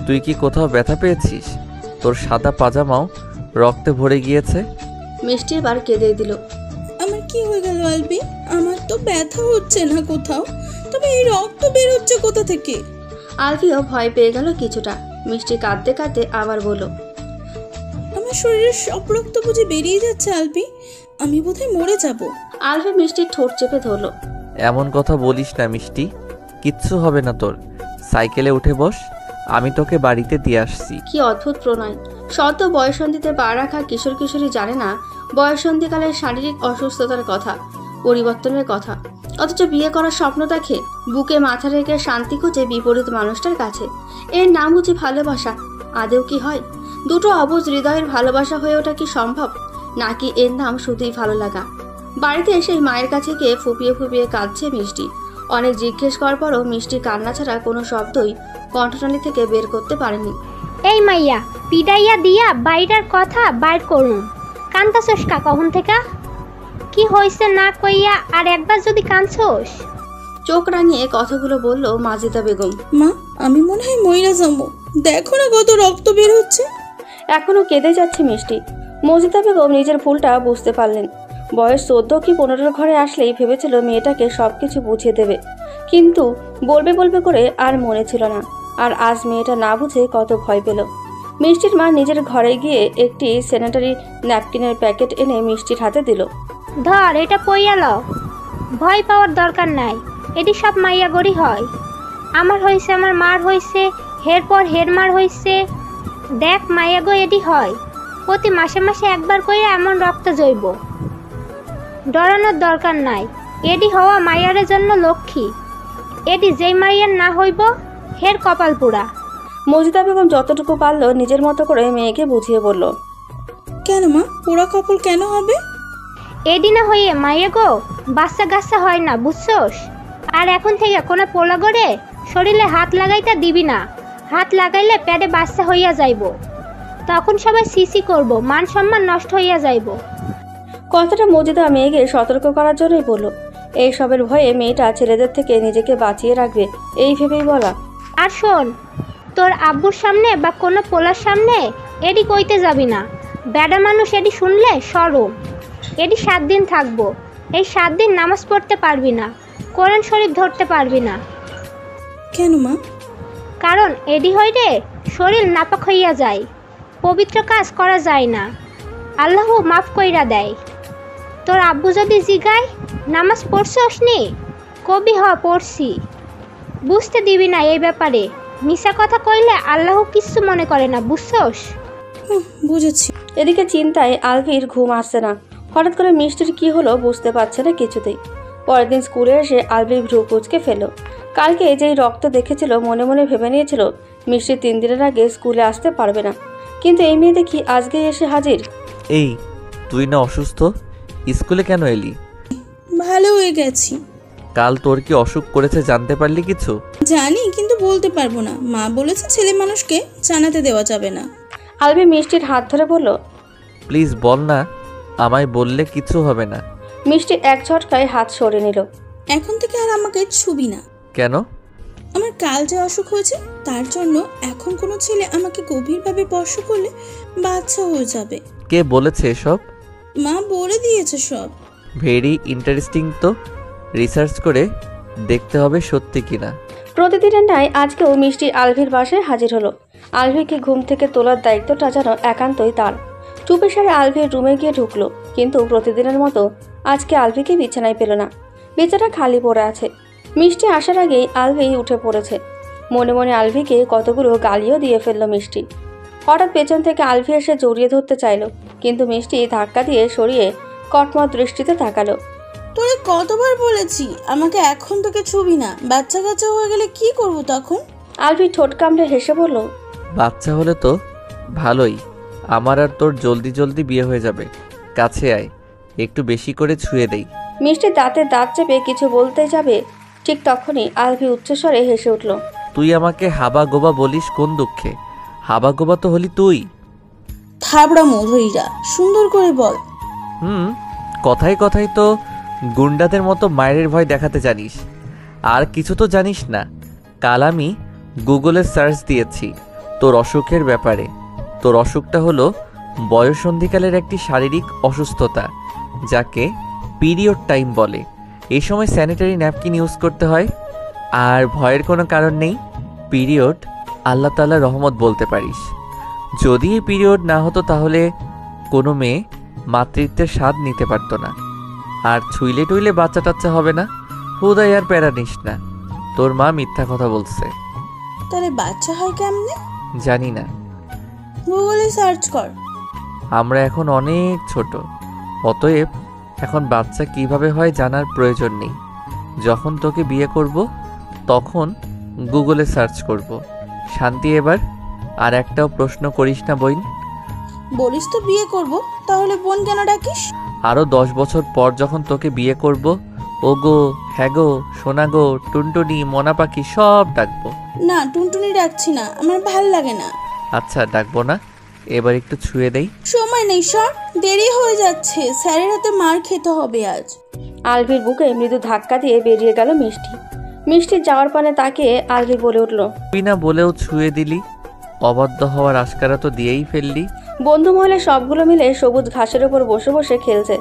তুই কি কোথাও ব্যথা পেয়েছিস? তোর সাদা পাজামাও রক্তে ভরে গিয়েছে। মিষ্টি এবার কেঁদে দিল। আমার কি হয়ে গেল আলভি? আমার তো ব্যথা হচ্ছে না কোথাও, তবে এই রক্ত বের হচ্ছে কোথা থেকে? আলভিও ভয় পেয়ে গেল কিছুটা। মিষ্টি কাঁদতে কাঁদতে আবার বলল, আমার শরীরের সব রক্ত বুঝে বেরিয়ে যাচ্ছে আলভি, আমি বোধহয় মরে যাব। আলভি মিষ্টির ঠোঁট চেপে ধরলো। এমন কথা বলিস না মিষ্টি, কিচ্ছু হবে না তোর। সাইকেলে উঠে বস, আমি তোকে বাড়িতে দিয়ে আসছি। কি অদ্ভুত প্রণয়! সদ্য বয়ঃসন্ধিতে পা রাখা কিশোর কিশোরী জানে না বয়ঃসন্ধিকালের শারীরিক অসুস্থতার কথা, পরিবর্তনের কথা। অথচ বিয়ে করার স্বপ্ন দেখে বুকে মাথা রেখে শান্তি খুঁজে বিপরীত মানুষটার কাছে। এর নাম হচ্ছে ভালোবাসা। আদেও কি হয়? দুটো অবুঝ হৃদয়ের ভালোবাসা হয়ে ওঠা কি সম্ভব, নাকি এর নাম শুধুই ভালো লাগা? বাড়িতে এসে মায়ের কাছে গিয়ে ফুপিয়ে ফুপিয়ে কাঁদছে মিষ্টি। অনেক জিজ্ঞেস করার পরও মিষ্টি কান্না ছাড়া কোনো শব্দই কণ্ঠনালী থেকে বের করতে পারেনি। এই মাইয়া, পিডাইয়া দিয়া বাইরের কথা বাইর করুন। কান্তাছোস কা কখন থেকে? কি হয়েছে না কইয়া আর একবার যদি কাঁদছোস? চোখ রাঙিয়ে কথাগুলো বলল মাজেদা বেগম। মা, আমি মনে হয় মইরা যাবো। দেখো না কত রক্ত বের হচ্ছে। এখনো কেঁদে যাচ্ছে মিষ্টি। মজিদা বেগম নিজের ভুলটা বুঝতে পারলেন। বয়স 14 কি 15 ঘরে আসলেই ভেবেছিল মেয়েটাকে সবকিছু বুঝিয়ে দেবে, কিন্তু বলবে বলবে করে আর মনে ছিল না। আর আজ মেয়েটা না বুঝে কত ভয় পেল। মিষ্টির মা নিজের ঘরে গিয়ে একটি স্যানিটারি ন্যাপকিনের প্যাকেট এনে মিষ্টির হাতে দিল। ধর, এটা পইয়াল। ভয় পাওয়ার দরকার নাই, এটি সব মাইয়া গড়ি হয়। আমার হয়েছে, আমার মার হয়েছে, হের পর হের মার হয়েছে। দেখ মাইয়া গো, এটি হয়। প্রতি মাসে মাসে একবার করে এমন রক্ত জৈব। ডরানোর দরকার নাই, এটি হওয়া মাইয়ারের জন্য লক্ষ্মী। এটি যেই মাইয়ার না হইব হের কপাল পোড়া। মজিদা বেগম যতটুকু পারল নিজের মতো করে মেয়েকে বুঝিয়ে বলল। কেন মা, পোড়া কপাল কেন হবে? এডি না হইয়ে মাইয়া গো বাচ্চা গাচ্চা হয় না, বুঝছোস? আর এখন থেকে কোনো পোলা গড়ে শরীরে হাত লাগাইতে দিবি না। হাত লাগাইলে প্যাডে বাচ্চা হইয়া যাইব, তখন সবাই সিসি করব, মান সম্মান নষ্ট হইয়া যাইব। কথাটা মজিদা মেয়েকে সতর্ক করার জন্যই বলল। এইসবের ভয়ে মেয়েটা ছেলেদের থেকে নিজেকে বাঁচিয়ে রাখবে এই ভেবেই বলা। আর শোন, তোর আব্বুর সামনে বা কোনো পোলার সামনে এডি কইতে যাবি না। বেডা মানুষ এডি শুনলে সরম। এডি 7 দিন থাকবো। এই 7 দিন নামাজ পড়তে পারবি না, কোরআন শরীফ ধরতে পারবি না। কেন মা? কারণ এডি হইলে শরীর নাপাক হইয়া যায়, পবিত্র কাজ করা যায় না, আল্লাহ মাফ কইরা দেয়। তোর আব্বু যদি জিগায় নামাজ পড়ছস নি, কবি হ পড়ছি। বুঝতে দিবি না এই ব্যাপারে। মিশা কথা কইলে আল্লাহ কিচ্ছু মনে করে না, বুঝছস? বুঝেছি। এদিকে চিন্তায় আলভির ঘুম আসছে না। হঠাৎ করে মিষ্টির কি হলো বুঝতে পারছে না কিছুতেই। পরের দিন স্কুলে এসে আলভি ভ্রু কুঁচকে ফেলল। কালকে যেই রক্ত দেখেছিল মনে মনে ভেবে নিয়েছিল মিষ্টি 3 দিনের আগে স্কুলে আসতে পারবে না, কিন্তু এই মেয়ে দেখি আজকেই এসে হাজির। এই, তুই না অসুস্থ, স্কুলে কেন এলি? ভালো হয়ে গেছি। কাল তোর কি অসুখ করেছে জানতে পারলি কিছু? জানি, কিন্তু বলতে পারবো না। মা বলেছে ছেলে মানুষকে জানাতে দেওয়া যাবে না। আলভি মিষ্টির হাত ধরে বলল, প্লিজ বল না, আমায় বললে কিছু হবে না। মিষ্টি এক ঝটকায় হাত সরে নিল। এখন থেকে আর আমাকে ছুবি না। কেন? আমার কাল যে অসুখ হয়েছে তার জন্য এখন কোনো ছেলে আমাকে গভীরভাবে স্পর্শ করলে বাচ্চা হয়ে যাবে। কে বলেছে এসব? মা বলে দিয়েছে সব। ভেরি ইন্টারেস্টিং তো, রিসার্চ করে দেখতে হবে সত্যি কিনা। প্রতিদিনের ন্যায় আজকেও মিষ্টি আলভির বাসায় হাজির হলো। আলভিকে ঘুম থেকে তোলার দায়িত্বটা যেন একান্তই তার। চুপে সারে আলভির রুমে গিয়ে ঢুকলো, কিন্তু প্রতিদিনের মতো আজকে আলভিকে বিছানায় পেল না। বিছানা খালি পড়ে আছে। মিষ্টি আসার আগেই আলভি উঠে পড়েছে। মনে মনে আলভিকে কতগুলো গালিও দিয়ে ফেললো মিষ্টি। হঠাৎ পেছন থেকে আলভি এসে জড়িয়ে ধরতে চাইল, কিন্তু মিষ্টি ধাক্কা দিয়ে সরিয়ে কটমট দৃষ্টিতে তাকালো। তোরে কতবার বলেছি আমাকে এখন থেকে ছুবি না, বাচ্চা কাচ্চা হয়ে গেলে কি করব তখন? আলভি ঠোঁট কামড়ে হেসে বলল, বাচ্চা হলে তো ভালোই, আমার আর তোর জলদি জলদি বিয়ে হয়ে যাবে। কাছে আয়, একটু বেশি করে ছুঁয়ে দেই। মিষ্টি দাঁতে দাঁত চেপে কিছু বলতে যাবে, ঠিক তখনই আলভি উচ্চস্বরে হেসে উঠল। তুই আমাকে হাবা গোবা বলিস কোন দুঃখে? হাবা গোবা তো হলি তুই। থাবড়া মধুরীরা, সুন্দর করে বল। কথায় কথায় তো গুন্ডাদের মতো মায়ের ভয় দেখাতে জানিস, আর কিছু তো জানিস না। কাল আমি গুগলে সার্চ দিয়েছি তোর অসুখের ব্যাপারে। তোর অসুখটা হলো বয়ঃসন্ধিকালের একটি শারীরিক অসুস্থতা, যাকে পিরিয়ড টাইম বলে। এই সময় স্যানিটারি ন্যাপকিন ইউজ করতে হয়। আর ভয়ের কোনো কারণ নেই, পিরিয়ড আল্লাহ তাআলার রহমত বলতে পারিস। যদি এই পিরিয়ড না হতো তাহলে কোনো মেয়ে মাতৃত্বের স্বাদ নিতে পারতো না। আর ছুইলে টুইলে বাচ্চা টাচ্চা হবে না। হুদাই আর প্যারা নিস না, তোর মা মিথ্যা কথা বলছে। তাহলে বাচ্চা হয় কেমনে? জানি না, গুগলে সার্চ কর। আমরা এখন অনেক ছোট, অতএব এখন বাচ্চা কিভাবে হয় জানার প্রয়োজন নেই। যখন তোকে বিয়ে করব তখন গুগলে সার্চ করব। শান্তি এবার আর একটাও প্রশ্ন করিস না বোন। বলিস তো বিয়ে করব, তাহলে বোন কেন ডাকিস? আরও 10 বছর পর যখন তোকে বিয়ে করব, ও গো, হ্যাঁ গো, সোনা গো, টুনটুনি, মনা পাখি সব ডাকবো। না, টুনটুনি ডাকছি না, আমার ভাল লাগে না। আচ্ছা ডাকবো না, এবার একটু ছুঁয়ে দেই। সময় নেই সর, দেরি হয়ে যাচ্ছে, স্যারের হাতে মার খেতে হবে আজ। আলভির বুকে মৃদু ধাক্কা দিয়ে বেরিয়ে গেল মিষ্টি। মিষ্টির যাওয়ার পানে তাকে আলভি বলে উঠল, তুই না বলেও ছুঁয়ে দিলি, অবাধ্য হওয়ার আশকারা তো দিয়েই ফেললি। বন্ধু মহলে সবগুলো মিলে সবুজ ঘাসের ওপর বসে বসে খেলছে।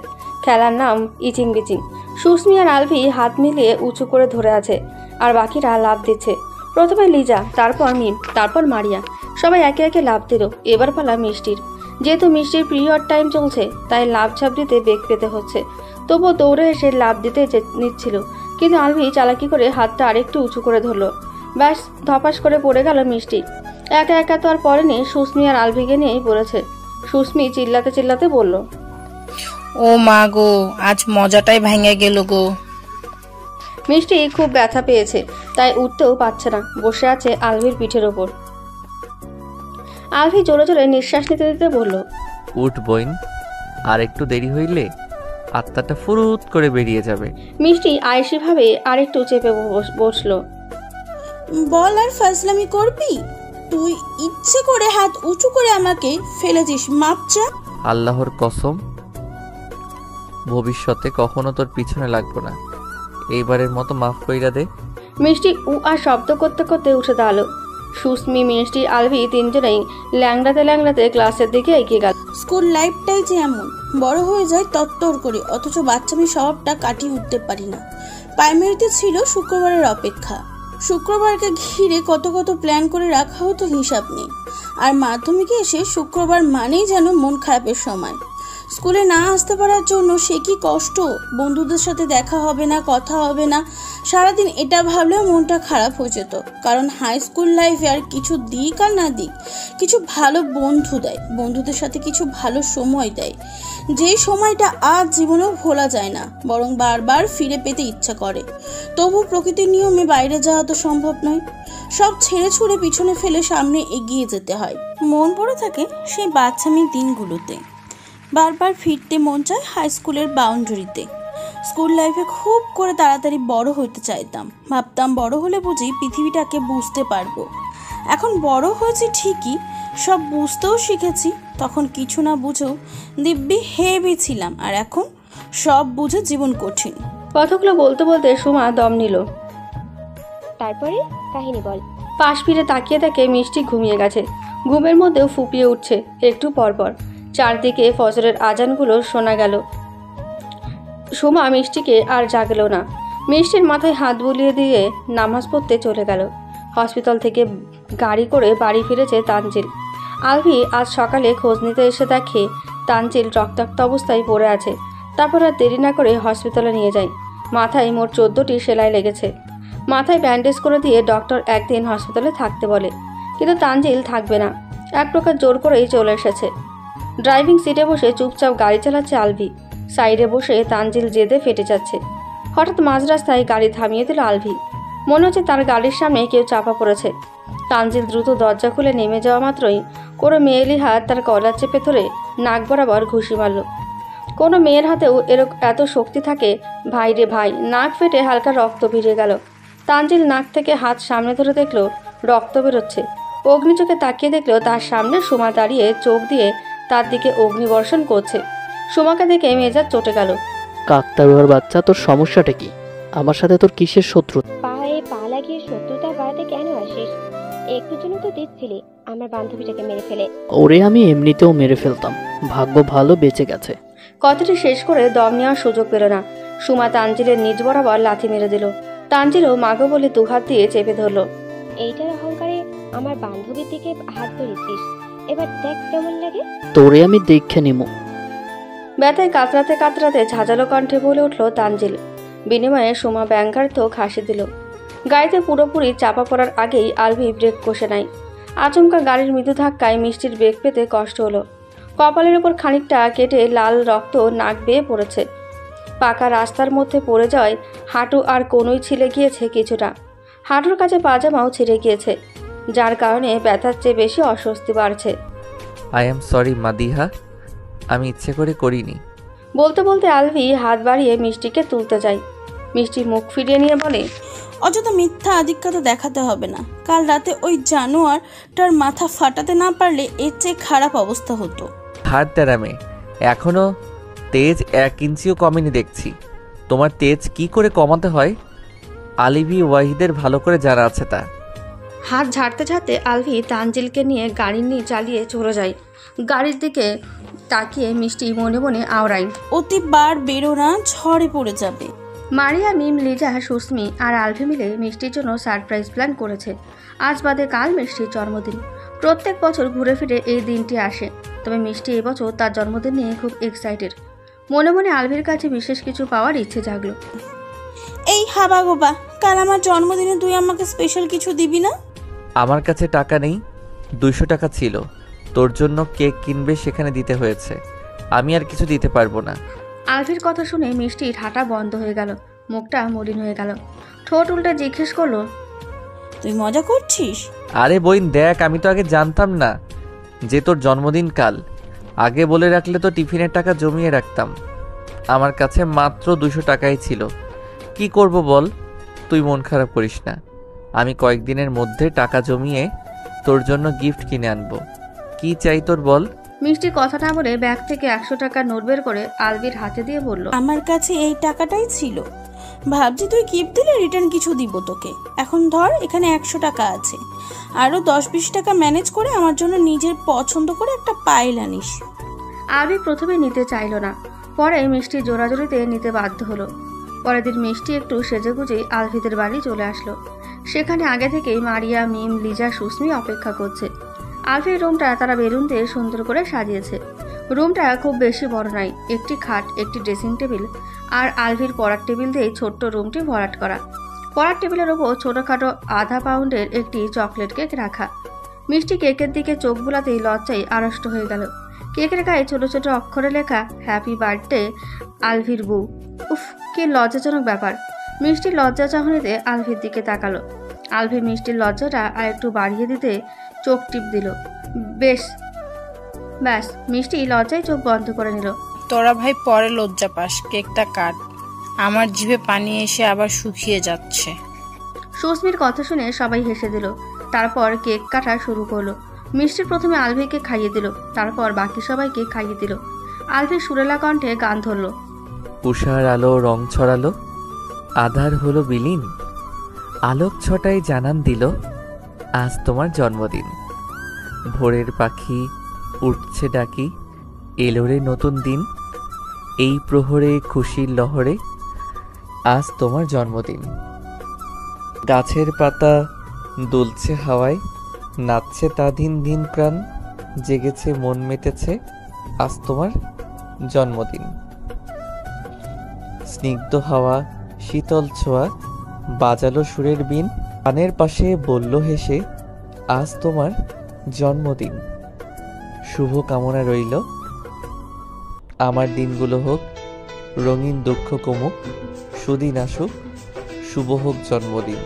খেলার নাম ইচিং বিচিং। সুস্মি আর আলভি হাত মিলিয়ে উঁচু করে ধরে আছে, আর বাকিরা লাফ দিচ্ছে। প্রথমে লিজা, তারপর মিম, তারপর মারিয়া, সবাই একে একে লাফ দিল। এবার পালা মিষ্টির। যেহেতু মিষ্টির পিরিয়ড টাইম চলছে, তাই লাফ ঝাঁপ দিতে বেগ পেতে হচ্ছে। তবুও দৌড়ে এসে লাফ দিতে নিচ্ছিল, কিন্তু আলভি চালাকি করে হাতটা আরেকটু উঁচু করে ধরলো। ব্যাস, ধপাস করে পড়ে গেল মিষ্টি। একা একা তো আর পড়েনি, সুস্মি আর আলভিকে নিয়েই পড়েছে। সুস্মি চিল্লাতে চিল্লাতে বলল, ও মা গো, আজ মজাটাই ভেঙে গেল গো। মিষ্টি খুব ব্যথা পেয়েছে, তাই উঠতেও পারছে না, বসে আছে আলভির পিঠের ওপর। আলভি জোরে জোরে নিঃশ্বাস নিতে নিতে বলল, উঠ বোন, আর একটু দেরি হইলে আত্মাটা ফুরুত করে বেরিয়ে যাবে। মিষ্টি আয়েসি ভাবে আরেকটু চেপে বসলো। বল, আর ফাজলামি করবি? তুই ইচ্ছে করে হাত উঁচু করে আমাকে ফেলেছিস, মাপ চা। আল্লাহর কসম, ভবিষ্যতে কখনো তোর পিছনে লাগবো না, এইবারের মতো মাফ কইরা দে। মিষ্টি উ আর শব্দ করতে করতে উঠে দাঁড়ালো। সুস্মি, মিষ্টি, আলভি তিনজনেই ল্যাংড়াতে ল্যাংড়াতে ক্লাসের দিকে এগিয়ে গেল। স্কুল লাইফটাই যে এমন, বড় হয়ে যায় তত্তর করে, অথচ বাচ্চামি স্বভাবটা কাটিয়ে উঠতে পারি না। প্রাইমারিতে ছিল শুক্রবারের অপেক্ষা। শুক্রবারকে ঘিরে কত কত প্ল্যান করে রাখা হতো, হিসাব নেই। আর মাধ্যমিকে এসে শুক্রবার মানেই যেন মন খারাপের সময়। স্কুলে না আসতে পারার জন্য সে কি কষ্ট, বন্ধুদের সাথে দেখা হবে না, কথা হবে না, সারাদিন এটা ভাবলেও মনটা খারাপ হয়ে যেত। কারণ হাই স্কুল লাইফে আর কিছু দিক আর না দিক, কিছু ভালো বন্ধু দেয়, বন্ধুদের সাথে কিছু ভালো সময় দেয়, যেই সময়টা আজ জীবনেও ভোলা যায় না, বরং বারবার ফিরে পেতে ইচ্ছা করে। তবু প্রকৃতির নিয়মে বাইরে যাওয়া তো সম্ভব নয়, সব ছেড়ে ছুড়ে পিছনে ফেলে সামনে এগিয়ে যেতে হয়। মন পড়ে থাকে সেই বাচ্চামির দিনগুলোতে, বারবার ফিরতে মন চায় হাই স্কুলের বাউন্ডারিতে। স্কুল লাইফে খুব করে তাড়াতাড়ি বড় হতে চাইতাম, ভাবতাম বড় হলে বুঝি পৃথিবীটাকে বুঝতে পারবো। এখন বড় হয়েছি ঠিকই, সব বুঝতেও শিখেছি, তখন কিছু না বুঝেও দিব্যি হেভি ছিলাম, আর এখন সব বুঝে জীবন কঠিন। কথাগুলো বলতে বলতে সুমা দম নিল। তারপরে কাহিনী বল। পাশ ফিরে তাকিয়ে তাকে মিষ্টি ঘুমিয়ে গেছে, ঘুমের মধ্যেও ফুপিয়ে উঠছে একটু পরপর। চারদিকে ফজরের আজানগুলো শোনা গেল। সুমা মিষ্টিকে আর জাগলো না। মিষ্টির মাথায় হাত বুলিয়ে দিয়ে নামাজ পড়তে চলে গেল। হসপিটাল থেকে গাড়ি করে বাড়ি ফিরেছে তানজিল। আলভি আজ সকালে খোঁজ নিতে এসে দেখে তানজিল রক্তাক্ত অবস্থায় পড়ে আছে। তারপর আর দেরি না করে হসপিটালে নিয়ে যায়। মাথায় মোট 14টি সেলাই লেগেছে। মাথায় ব্যান্ডেজ করে দিয়ে ডক্টর একদিন হসপিটালে থাকতে বলে, কিন্তু তানজিল থাকবে না, এক প্রকার জোর করেই চলে এসেছে। ড্রাইভিং সিটে বসে চুপচাপ গাড়ি চালাচ্ছে আলভি। সাইডে বসে তানজিল জেদে ফেটে যাচ্ছে। হঠাৎ মাঝ রাস্তায় গাড়ি থামিয়ে দিল আলভি। মনে হচ্ছে তার গাড়ির সামনে কেউ চাপা পড়েছে। তানজিল দ্রুত দরজা খুলে নেমে যাওয়া মাত্রই কোনো মেয়েলি হাত তার কলার চেপে ধরে নাক বরাবর ঘুষি মারল। কোনো মেয়ের হাতেও এত শক্তি থাকে? ভাই রে ভাই, নাক ফেটে হালকা রক্ত ভিজে গেল। তানজিল নাক থেকে হাত সামনে ধরে দেখলো রক্ত বেরোচ্ছে। অগ্নিচোখে তাকিয়ে দেখলো তার সামনে সুমা দাঁড়িয়ে চোখ দিয়ে তার দিকে অগ্নিবর্ষণ করছে। সুমাকে দেখে মেজাজ চটে গেল। কাকতারুয়ার বাচ্চা, তোর সমস্যাটা কি? আমার সাথে তোর কিসের শত্রু? পায়ে পা লাগিয়ে শত্রুতা বাড়াতে কেন আসিস? একটু জন্য তো দিচ্ছিলি আমার বান্ধবীটাকে মেরে ফেলে। ওরে আমি এমনিতেও মেরে ফেলতাম, ভাগ্য ভালো বেঁচে গেছে। কথাটি শেষ করে দম নেওয়ার সুযোগ পেল না। সুমা তানজিলের নিজ বরাবর লাথি মেরে দিল। তানজিলও মাগো বলে দুহাত দিয়ে চেপে ধরল। এইটার অহংকারে আমার বান্ধবীর দিকে হাত ধরেছিস, এবার দেখ কেমন লাগে। তোরে আমি দেখে নিমু। ব্যথায় কাতরাতে কাতরাতে ঝাঁঝালো কণ্ঠে বলে উঠল তানজিল। বিনিময়ে সুমা ব্যঙ্গার্থক হাসি দিল। গাড়িতে পুরোপুরি চাপা পড়ার আগেই আলভি ব্রেক কষে নেয়। আচমকা গাড়ির মৃদু ধাক্কায় মিষ্টির বেগ পেতে কষ্ট হলো। কপালের ওপর খানিকটা কেটে লাল রক্ত নাক বেয়ে পড়েছে। পাকা রাস্তার মধ্যে পড়ে যাওয়ায় হাঁটু আর কোনোই ছিলে গিয়েছে কিছুটা। হাঁটুর কাছে পাজামাও ছিঁড়ে গিয়েছে, যার কারণে ব্যথার চেয়ে বেশি অস্বস্তি বাড়ছে। আই এম সরি মাদিহা, আমি ইচ্ছে করে করিনি। বলতে বলতে আলভি হাত বাড়িয়ে মিষ্টিকে তুলতে যায়। মিষ্টি মুখ ফিরিয়ে নিয়ে বলে, অযথা মিথ্যা আধিক্যতা দেখাতে হবে না। কাল রাতে ওই জানোয়ারটার মাথা ফাটাতে না পারলে এর চেয়ে খারাপ অবস্থা হতো। হাত তেরামে, এখনো তেজ 1 ইঞ্চিও কমেনি দেখছি। তোমার তেজ কি করে কমাতে হয় আলিভি ওয়াহিদের ভালো করে জানা আছে তা। হাত ঝাড়তে ঝাড়তে আলভি তানজিলকে নিয়ে গাড়ি নিয়ে চালিয়ে চলে যায়। গাড়ির দিকে তাকিয়ে মিষ্টি মনে মনে আওড়ায়, অতি বার বেরো না, ঝড়ে পড়ে যাবে। মারিয়া, মিম, লিজা, সুস্মি আর আলভি মিলে মিষ্টির জন্য সারপ্রাইজ প্ল্যান করেছে। আজ বাদে কাল মিষ্টির জন্মদিন। প্রত্যেক বছর ঘুরে ফিরে এই দিনটি আসে, তবে মিষ্টি এবছর তার জন্মদিন নিয়ে খুব এক্সাইটেড। মনে মনে আলভির কাছে বিশেষ কিছু পাওয়ার ইচ্ছে জাগলো। এই হাবা গোবা, কাল আমার জন্মদিনে তুই আমাকে স্পেশাল কিছু দিবি না? আমার কাছে টাকা নেই, 200 টাকা ছিল, তোর জন্য কেক কিনবে সেখানে দিতে হয়েছে, আমি আর কিছু দিতে পারবো না। আলভির কথা শুনে মিষ্টির হাঁটা বন্ধ হয়ে গেল, মুখটা মলিন হয়ে গেল। ঠোঁট উল্টে জিজ্ঞেস করলো, তুই মজা করছিস? আরে বোন দেখ, আমি তো আগে জানতাম না যে তোর জন্মদিন কাল। আগে বলে রাখলে তো টিফিনের টাকা জমিয়ে রাখতাম। আমার কাছে মাত্র 200 টাকাই ছিল, কি করব বল? তুই মন খারাপ করিস না, আমি কয়েকদিনের মধ্যে টাকা জমিয়ে তোর জন্য গিফট কিনে আনবো। কি চাই তোর বল? মিষ্টি কথা না বলে ব্যাগ থেকে 100 টাকার নোট বের করে আলভির হাতে দিয়ে বলল, আমার কাছে এই টাকাটাই ছিল, ভাবছি তুই গিফট দিলে রিটার্ন কিছু দিব তোকে। এখন ধর, এখানে 100 টাকা আছে, আরও 10-20 টাকা ম্যানেজ করে আমার জন্য নিজের পছন্দ করে একটা পায়েল আনিস। আলভি প্রথমে নিতে চাইল না, পরে মিষ্টি জোরাজোরিতে নিতে বাধ্য হলো। পরের দিন মিষ্টি একটু সেজেগুজেই আলভিদের বাড়ি চলে আসলো। সেখানে আগে থেকেই মারিয়া, মিম, লিজা, সুস্মি অপেক্ষা করছে। আলভির রুমটা তারা বেলুন দিয়ে সুন্দর করে সাজিয়েছে। রুমটা খুব বেশি বড় নয়, একটি খাট, একটি ড্রেসিং টেবিল আর আলভির পড়ার টেবিল দিয়ে ছোট্ট রুমটি ভরাট করা। পড়ার টেবিলের ওপর ছোটোখাটো আধা পাউন্ডের একটি চকলেট কেক রাখা। মিষ্টি কেকের দিকে চোখ বুলাতেই লজ্জায় আড়ষ্ট হয়ে গেল। কেকের গায়ে ছোট ছোট অক্ষরে লেখা হ্যাপি বার্থডে আলভির বউ। উফ, কি লজ্জাজনক ব্যাপার। মিষ্টি লজ্জা চাহনিতে আলভির দিকে তাকালো। আলভি মিষ্টির লজ্জাটা আর একটু বাড়িয়ে দিতে চোখ টিপ দিল। ব্যাস, মিষ্টি লজ্জায় চোখ বন্ধ করে নিল। তোরা ভাই পরে লজ্জা পাস, কেকটা কাট। আমার জিভে পানি এসে আবার শুকিয়ে যাচ্ছে। সুস্মির কথা শুনে সবাই হেসে দিল। তারপর কেক কাটা শুরু করলো। মিষ্টি প্রথমে আলভিকে খাইয়ে দিল, তারপর বাকি সবাইকে খাইয়ে দিল। আলভি সুরেলা কণ্ঠে গান ধরলো, উষার আলো রং ছড়ালো, আধার হলো বিলীন, আলোক ছটায় জানান দিল আজ তোমার জন্মদিন। ভোরের পাখি উঠছে ডাকি, এলো রে নতুন দিন, এই প্রহরে খুশির লহরে আজ তোমার জন্মদিন। গাছের পাতা দুলছে হাওয়ায়, নাচছে তা দিন দিন প্রাণ, জেগেছে মন মেতেছে আজ তোমার জন্মদিন। স্নিগ্ধ হাওয়া শীতল ছোঁয়া বাজালো সুরের বিন, কানের পাশে বলল হেসে আজ তোমার জন্মদিন। শুভ কামনা রইল, আমার দিনগুলো হোক রঙিন, দুঃখ কমুক, সুদিন আসুক, শুভ হোক জন্মদিন,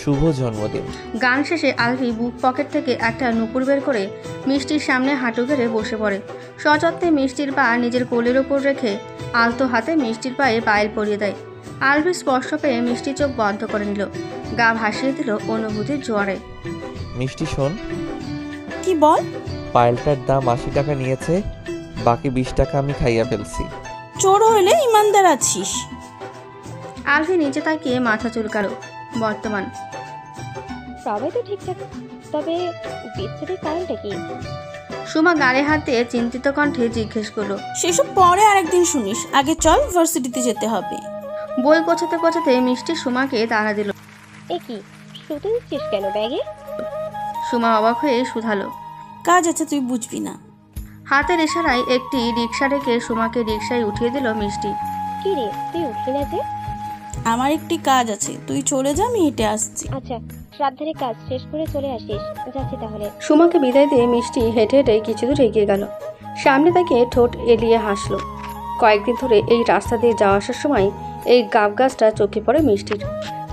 শুভ জন্মদিন। গান শেষে আলভি বুক পকেট থেকে একটা নুপুর বের করে মিষ্টির সামনে হাঁটু গেড়ে বসে পড়ে। সযত্নে মিষ্টির পা নিজের কোলের ওপর রেখে আলতো হাতে মিষ্টির পায়ে পায়েল পরিয়ে দেয়। আলভি স্পর্শ পেয়ে মিষ্টি চোখ বন্ধ করে নিল, গা ভাসিয়ে দিল অনুভূতির জোয়ারে। মিষ্টি শোন। কি বল? পায়েলটার দাম 80 টাকা নিয়েছে, বাকি 20 টাকা আমি খাইয়া ফেলছি। চোর হইলে ইমানদার আছিস। আলভি নিচে তাকিয়ে মাথা চুলকালো। বর্তমান সবাই তো ঠিকঠাক, তবে বিচ্ছেদের কারণটা কি? সুমা গালে হাত দিয়ে চিন্তিত কণ্ঠে জিজ্ঞেস করলো, সেসব পরে আরেকদিন শুনিস, আগে চল, ভার্সিটিতে যেতে হবে। বই গোছাতে গোছাতে মিষ্টি সুমাকে তাড়া দিল। এ কি, শুধু নিচ্ছিস কেন ব্যাগে? সুমা অবাক হয়ে শুধালো, কাজ আছে, তুই বুঝবি না। হাতের ইশারায় একটি রিক্সা রেখে সুমাকে রিক্সায় উঠিয়ে দিল মিষ্টি। কি রে, তুই উঠলি না যে? আমার একটি কাজ আছে, তুই চলে যা, আমি হেঁটে আসছি। আচ্ছা, শ্রাদ্ধের কাজ শেষ করে চলে আসিস। যাচ্ছি তাহলে। সুমাকে বিদায় দিয়ে মিষ্টি হেঁটে হেঁটে কিছু দূর এগিয়ে গেল। সামনে তাকে ঠোঁট এলিয়ে হাসলো। কয়েকদিন ধরে এই রাস্তা দিয়ে যাওয়া আসার সময় এই গাব গাছটা চোখে পড়ে মিষ্টির।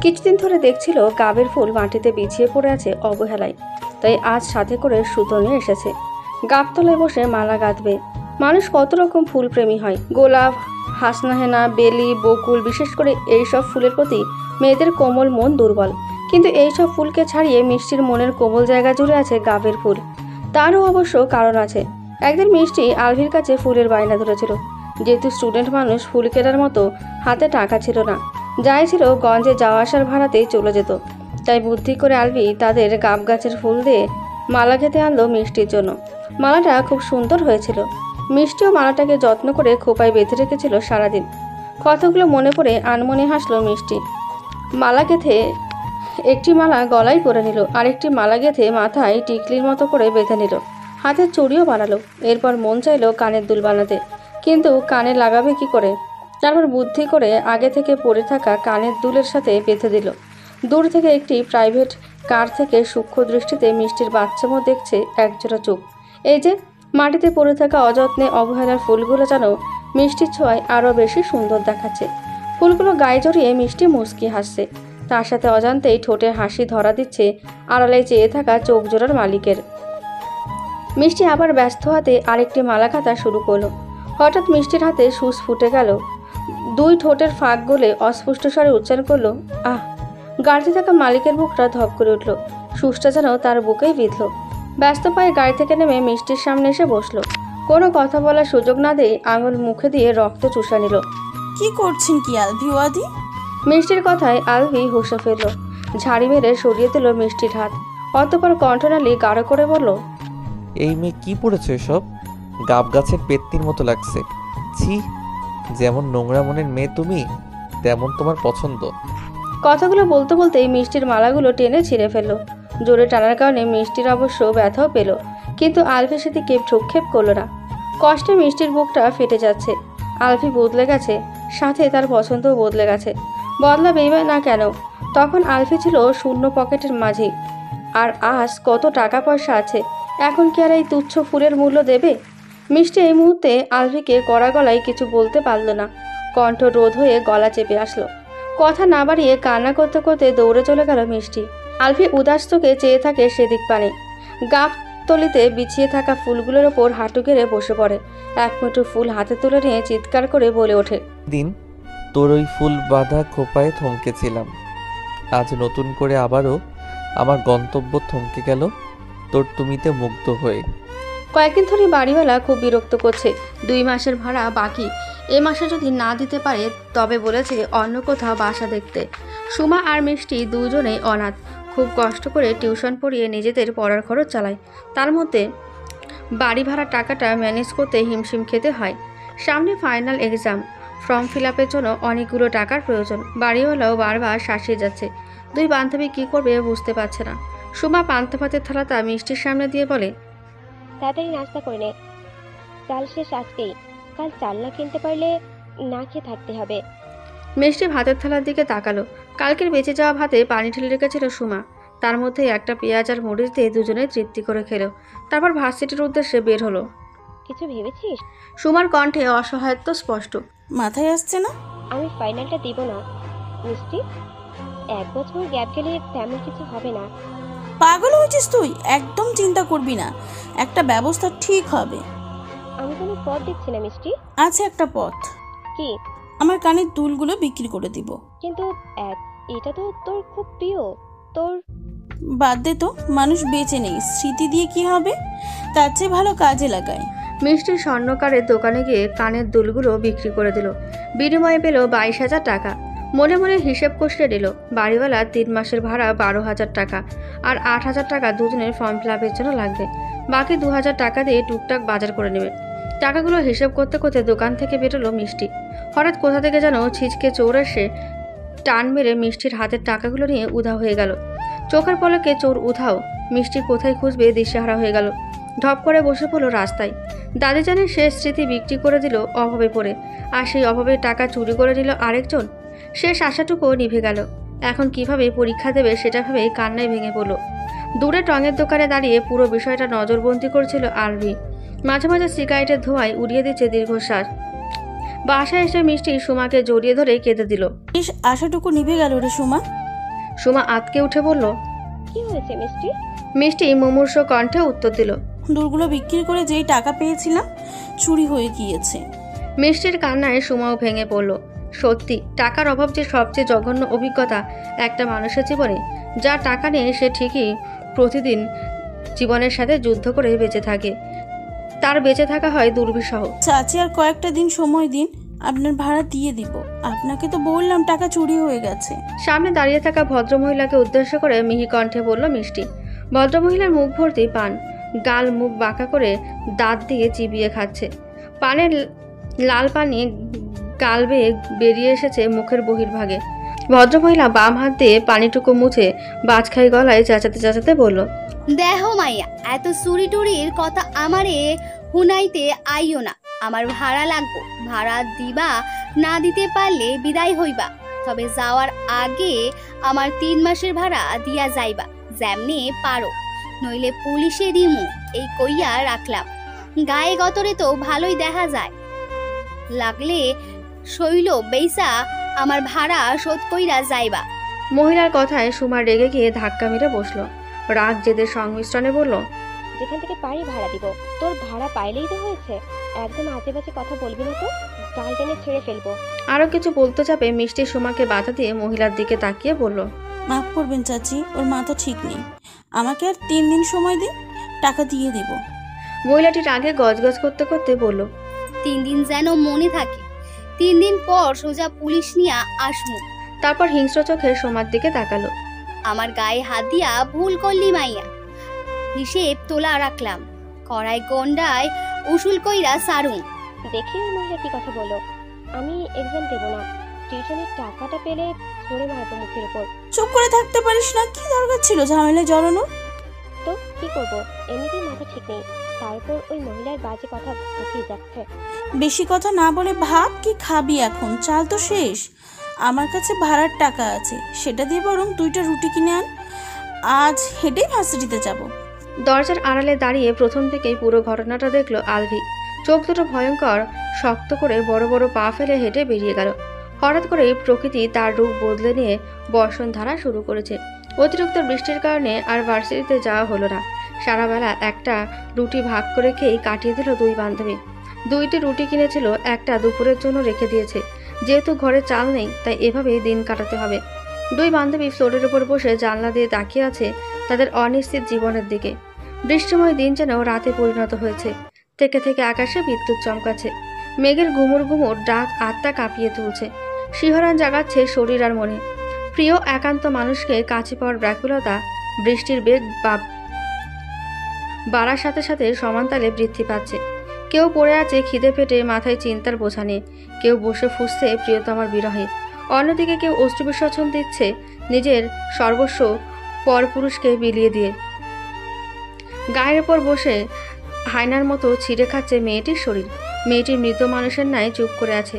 কিছুদিন ধরে দেখছিল গাবের ফুল মাটিতে বিছিয়ে পড়ে আছে অবহেলায়, তাই আজ সাথে করে সুতো নিয়ে এসেছে। গাবতলায় বসে মালা গাঁথবে। মানুষ কত রকম ফুল প্রেমী হয়, গোলাপ, হাসনাহেনা, বেলি, বকুল, বিশেষ করে এইসব ফুলের প্রতি মেয়েদের কোমল মন দুর্বল। কিন্তু এইসব ফুলকে ছাড়িয়ে মিষ্টির মনের কোমল জায়গা জুড়ে আছে গাবের ফুল। তারও অবশ্য কারণ আছে। একদিন মিষ্টি আলভির কাছে ফুলের বায়না ধরেছিল। যেহেতু স্টুডেন্ট মানুষ, ফুল কেনার মতো হাতে টাকা ছিল না, যাই ছিল গঞ্জে যাওয়া আসার ভাড়াতেই চলে যেত। তাই বুদ্ধি করে আলভি তাদের গাব গাছের ফুল দিয়ে মালা গেঁথে আনলো মিষ্টির জন্য। মালাটা খুব সুন্দর হয়েছিল। মিষ্টিও মালাটাকে যত্ন করে খোপায় বেঁধে রেখেছিল সারাদিন। কথাগুলো মনে পড়ে আনমনে হাসলো মিষ্টি। মালা গেঁথে একটি মালা গলায় পরে নিল, আরেকটি মালা গেঁথে মাথায় টিকলির মতো করে বেঁধে নিল, হাতের চুড়িও বানালো। এরপর মন চাইলো কানের দুল বানাতে, কিন্তু কানে লাগাবে কি করে? তারপর বুদ্ধি করে আগে থেকে পড়ে থাকা কানের দুলের সাথে বেঁধে দিল। দূর থেকে একটি প্রাইভেট কার থেকে সূক্ষ্ম দৃষ্টিতে মিষ্টির বাচ্চামো দেখছে একজোড়া চোখ। এই যে মাটিতে পড়ে থাকা অযত্নে অবহেলার ফুলগুলো যেন মিষ্টির ছোঁয়ায় আরও বেশি সুন্দর দেখাচ্ছে। ফুলগুলো গায়ে জড়িয়ে মিষ্টি মুচকি হাসছে, তার সাথে অজান্তেই ঠোঁটে হাসি ধরা দিচ্ছে আড়ালে চেয়ে থাকা চোখ জোড়ার মালিকের। মিষ্টি আবার ব্যস্ত হাতে আরেকটি মালা কাটা শুরু করলো। হঠাৎ মিষ্টির হাতে সুচ ফুটে গেল। দুই ঠোঁটের ফাঁক গলে অস্পষ্ট স্বরে উচ্চারণ করলো, আহ! গাড়িতে থাকা মালিকের বুকটা ধপ করে উঠল। সুচটা যেন তার বুকেই বিঁধল। ব্যস্ত পায়ে গাড়ি থেকে নেমে মিষ্টির সামনে এসে বসলো। কোনো কথা বলার সুযোগ না দিয়ে আঙুল মুখে দিয়ে রক্ত চুষা নিল। কি করছেন কি আলভি ওয়াদি? মিষ্টির কথায় আলভি হুঁশে ফেলল। ঝাড়ি মেরে সরিয়ে দিল মিষ্টির হাত। অতঃপর কণ্ঠনালী গাঢ় করে বলল, এই মেয়ে কি পড়েছো এসব? গাব গাছের পেত্তির মতো লাগছে। ছি, যেমন নোংরা মনের মেয়ে তুমি, তেমন তোমার পছন্দ। কথাগুলো বলতে বলতেই মিষ্টির মালাগুলো টেনে ছিঁড়ে ফেলল। জোরে টানার কারণে মিষ্টির অবশ্য ব্যথাও পেল, কিন্তু আলভি সেদিকে ভ্রুক্ষেপ করল না। কষ্টে মিষ্টির বুকটা ফেটে যাচ্ছে। আলভি বদলে গেছে, সাথে তার পছন্দও বদলে গেছে। বদলাবেই না কেন? তখন আলভি ছিল শূন্য পকেটের মাঝি, আর আজ কত টাকা পয়সা আছে। এখন কি আর এই তুচ্ছ ফুলের মূল্য দেবে? মিষ্টি এই মুহূর্তে আলভিকে কড়া গলায় কিছু বলতে পারল না। কণ্ঠ রোধ হয়ে গলা চেপে আসলো। কথা না বাড়িয়ে কান্না করতে করতে দৌড়ে চলে গেল মিষ্টি। আলভি উদাস চোখে চেয়ে থাকে সেদিক পানে। গাব তলিতে বিছিয়ে থাকা ফুলগুলোর ওপর হাঁটু গেড়ে বসে পড়ে। এক মুঠো ফুল হাতে তুলে নিয়ে চিৎকার করে বলে ওঠে, দিন তোর ওই ফুল বাঁধা খোপায় থমকেছিলাম, আজ নতুন করে আবারও আমার গন্তব্য থমকে গেল তোর তুমিতে মুগ্ধ হয়ে। কয়েকদিন ধরে বাড়িওয়ালা খুব বিরক্ত করছে। 2 মাসের ভাড়া বাকি। এ মাসে যদি না দিতে পারে তবে বলেছে অন্য কোথাও বাসা দেখতে। সুমা আর মিষ্টি দুজনেই অনাথ। খুব কষ্ট করে টিউশন পড়িয়ে নিজেদের পড়ার খরচ চালায়। তার মধ্যে বাড়ি ভাড়া টাকাটা ম্যানেজ করতে হিমশিম খেতে হয়। সামনে ফাইনাল এক্সাম, ফর্ম ফিল আপের জন্য অনেকগুলো টাকার প্রয়োজন। বাড়িওয়ালাও বারবার শাসিয়ে যাচ্ছে। 2 বান্ধবী কী করবে বুঝতে পারছে না। সুমা পান্তা ভাতের থালাটা মিষ্টির সামনে দিয়ে বলে, তাড়াতাড়ি নাস্তা করে নে, চাল শেষ আজকেই। কাল চাল না কিনতে পারলে না খেয়ে থাকতে হবে। মিষ্টি ভাতের থালার দিকে তাকালো। কালকের বেঁচে যাওয়া ভাতে পানি ঢেলে রেখেছিল সুমা। তার মধ্যে একটা পেঁয়াজ আর মরিচ দিয়ে দুজনেই তৃপ্তি করে খেলো। তারপর ভার্সিটির উদ্দেশ্যে বের হলো। কিছু ভেবেছিস? সুমার কণ্ঠে অসহায়ত্ব স্পষ্ট। মাথায় আসছে না? আমি ফাইনালটা দিব না মিষ্টি। 1 বছর গ্যাপ গেলে তেমন কিছু হবে না। পাগল হয়েছিস তুই? একদম চিন্তা করবি না, একটা ব্যবস্থা ঠিক হবে। আমি কোনো পথ দেখছি না মিষ্টি। আছে একটা পথ। কি? আমার কানের দুলগুলো বিক্রি করে দিব। কিন্তু এটা তো তোর খুব প্রিয়। তোর বাদ দে তো, মানুষ বেঁচে নেই, স্মৃতি দিয়ে কি হবে? তার চেয়ে ভালো কাজে লাগায়। মিষ্টি স্বর্ণকারের দোকানে গিয়ে কানের দুলগুলো বিক্রি করে দিল। বিনিময়ে পেল 22,000 টাকা। মনে মনে হিসেব কষে দিল। বাড়িওয়ালা 3 মাসের ভাড়া 12,000 টাকা আর 8,000 টাকা দুজনের ফর্ম ফিল আপের জন্য লাগবে। বাকি 2,000 টাকা দিয়ে টুকটাক বাজার করে নেবে। টাকাগুলো হিসেব করতে করতে দোকান থেকে বেরোলো মিষ্টি। হঠাৎ কোথা থেকে যেন ছিচকে চোর এসে টান মেরে মিষ্টির হাতের টাকাগুলো নিয়ে উধাও হয়ে গেল। চোখের পলকে চোর উধাও। মিষ্টি কোথায় খুঁজবে দিশেহারা হয়ে গেল। ঢপ করে বসে পড়লো রাস্তায়। দাদি জানের শেষ স্মৃতি বিক্রি করে দিল অভাবে পড়ে, আর সেই অভাবের টাকা চুরি করে নিল আরেকজন। শেষ আশাটুকুও নিভে গেল। এখন কিভাবে পরীক্ষা দেবে সেটা ভেবেই কান্নায় ভেঙে পড়ল। দূরে টঙের দোকানে দাঁড়িয়ে পুরো বিষয়টা নজরবন্দি করছিল আলভি। মাঝে মাঝে সিগারেটের ধোঁয়ায় উড়িয়ে দিচ্ছে দীর্ঘশ্বাস। বাসায় এসে মিষ্টি সুমাকে জড়িয়ে ধরে কেঁদে দিল। বেশ আশাটুকু নিভে গেল রে সুমা। সুমা আতকে উঠে বলল, কি হয়েছে মিষ্টি? মিষ্টি মুমূর্ষু কণ্ঠে উত্তর দিল, দূরগুলো বিক্রি করে যেই টাকা পেয়েছিলাম চুরি হয়ে গিয়েছে। মিষ্টির কান্নায় সুমাও ভেঙে পড়ল। সত্যি টাকার অভাব যে সবচেয়ে জঘন্য অভিজ্ঞতা একটা মানুষের জীবনে। যার টাকা নেই সে ঠিকই প্রতিদিন জীবনের সাথে যুদ্ধ করে বেঁচে থাকে, তার বেঁচে থাকা হয় দুর্বিষহ। চাচি আর কয়েকটা দিন সময় দিন, আপনার ভাড়া দিয়ে দিব। আপনাকে তো বললাম টাকা চুরি হয়ে গেছে। সামনে দাঁড়িয়ে থাকা ভদ্রমহিলাকে উদ্দেশ্য করে মিহি কণ্ঠে বলল মিষ্টি। ভদ্রমহিলার মুখ ভর্তি পান, গাল মুখ বাঁকা করে দাঁত দিয়ে চিবিয়ে খাচ্ছে। পানের লাল পানি গাল বেয়ে বেরিয়ে এসেছে মুখের বহির্ভাগে। ভদ্রমহিলা বাম হাত দিয়ে পানিটুকু মুছে বাজখাই গলায় চেঁচাতে চেঁচাতে বলল, দেখো মাইয়া, এত চুরি টুরির কথা আমারে হুনাইতে আইও না। আমার ভাড়া লাগবো, ভাড়া দিবা, না দিতে পারলে বিদায় হইবা। তবে যাওয়ার আগে আমার 3 মাসের ভাড়া দিয়া যাইবা, যেমনে পারো, নইলে পুলিশে দিমু। এই কইয়া রাখলাম। গায়ে গতরে তো ভালোই দেখা যায়, লাগলে শৈল বেইসা আমার ভাড়া শোধ কইরা যাইবা। মহিলার কথায় সুমা রেগে গিয়ে ধাক্কা মেরে বসলো। রাগ জেদের সংমিশ্রণে বলল, যেখান থেকে পারি ভাড়া দিব, তোর ভাড়া পাইলেই তো হয়েছে। একদম আজে বাজে কথা বলবি না তো, গাল টেনে ছেড়ে ফেলবো। আরো কিছু বলতে যাবে মিষ্টি সুমাকে বাধা দিয়ে মহিলার দিকে তাকিয়ে বলল, মাফ করবেন চাচি, ওর মাথা ঠিক নেই। আমাকে আর 3 দিন সময় দিন, টাকা দিয়ে দেব। মহিলাটি রাগে গজগজ করতে করতে বলল, 3 দিন যেন মনে থাকে। 3 দিন পর সোজা পুলিশ নিয়ে আসমু। তারপর হিংস্র চোখে সোমার দিকে তাকালো। আমার গায়ে হাত দিয়া ভুল করলি মাইয়া, হিসেব তোলা রাখলাম। কড়াই গন্ডায় উসুল কইরা সারুম। দেখি ওই মহিলা কি কথা বলো। আমি এক্সাম দেব না, টিউশনের টাকাটা পেলে ছড়ে মারবো মুখের উপর। চুপ করে থাকতে পারিস না? কি দরকার ছিল ঝামেলায় জড়ানো? তো কি করব, এমনিতেই মাথা ঠিক নেই, তারপর ওই মহিলার বাজে কথা ঢুকিয়ে যাচ্ছে। বেশি কথা না বলে ভাব কি খাবি এখন? চাল তো শেষ। আমার কাছে ভাড়ার টাকা আছে, সেটা দিয়ে বরং 2টা রুটি কিনে আন। আজ হেঁটেই ভার্সিটিতে যাব। দরজার আড়ালে দাঁড়িয়ে প্রথম থেকেই পুরো ঘটনাটা দেখলো আলভি। চোখ দুটো ভয়ঙ্কর শক্ত করে বড় বড় পা ফেলে হেঁটে বেরিয়ে গেল। হঠাৎ করেই প্রকৃতি তার রূপ বদলে নিয়ে বর্ষণ ধারা শুরু করেছে। অতিরিক্ত বৃষ্টির কারণে আর ভার্সিটিতে যাওয়া হলো না। সারা বেলা একটা রুটি ভাগ করে খেয়েই কাটিয়ে দিল 2 বান্ধবী। 2টি রুটি কিনেছিল, একটা দুপুরের জন্য রেখে দিয়েছে। যেহেতু ঘরে চাল নেই তাই এভাবেই দিন কাটাতে হবে। 2 বান্ধবী ফ্লোরের উপর বসে জানলা দিয়ে তাকিয়ে আছে তাদের অনিশ্চিত জীবনের দিকে। বৃষ্টিময় দিন যেন রাতে পরিণত হয়েছে। থেকে থেকে আকাশে বিদ্যুৎ চমকাচ্ছে। মেঘের ঘুমুর ঘুমুর ডাক আত্মা কাঁপিয়ে তুলছে, শিহরণ জাগাচ্ছে শরীর আর মনে। প্রিয় একান্ত মানুষকে কাছে পাওয়ার ব্যাকুলতা বৃষ্টির বেগ বাড়ার সাথে সাথে সমানতালে বৃদ্ধি পাচ্ছে। কেউ পড়ে আছে খিদে পেটে, মাথায় চিন্তার বোঝা নিয়ে। কেউ বসে ফুঁসছে প্রিয়তমার বিরহে। অন্যদিকে কেউ অশ্রু বিসর্জন দিচ্ছে নিজের সর্বস্ব পরপুরুষকে বিলিয়ে দিয়ে। গায়ের উপর বসে হায়নার মতো ছিঁড়ে খাচ্ছে মেয়েটির শরীর। মেয়েটি মৃত মানুষের ন্যায় চুপ করে আছে।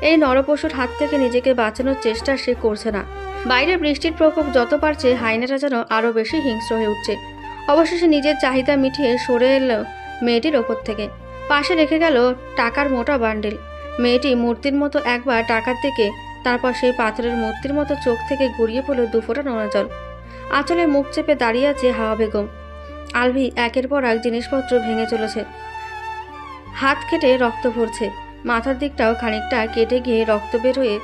এই নরপশুর হাত থেকে নিজেকে বাঁচানোর চেষ্টা সে করছে না। বাইরে বৃষ্টির প্রকোপ যত বাড়ছে হায়নাটা যেন আরও বেশি হিংস্র হয়ে উঠছে। অবশেষে নিজের চাহিদা মিটিয়ে সরে এলো মেয়েটির ওপর থেকে। পাশে রেখে গেল টাকার মোটা বান্ডেল। মেয়েটি মূর্তির মতো একবার টাকার দিকে, তারপর সেই পাথরের মূর্তির মতো চোখ থেকে গড়িয়ে পড়ল 2 ফোঁটা নোনা জল। আঁচলে মুখ চেপে দাঁড়িয়ে আছে হাওয়া বেগম। আলভি একের পর এক জিনিসপত্র ভেঙে চলেছে। হাত কেটে রক্ত ভরছে। মাথার দিকটাও খানিকটা কেটে গিয়ে রক্ত বের হয়ে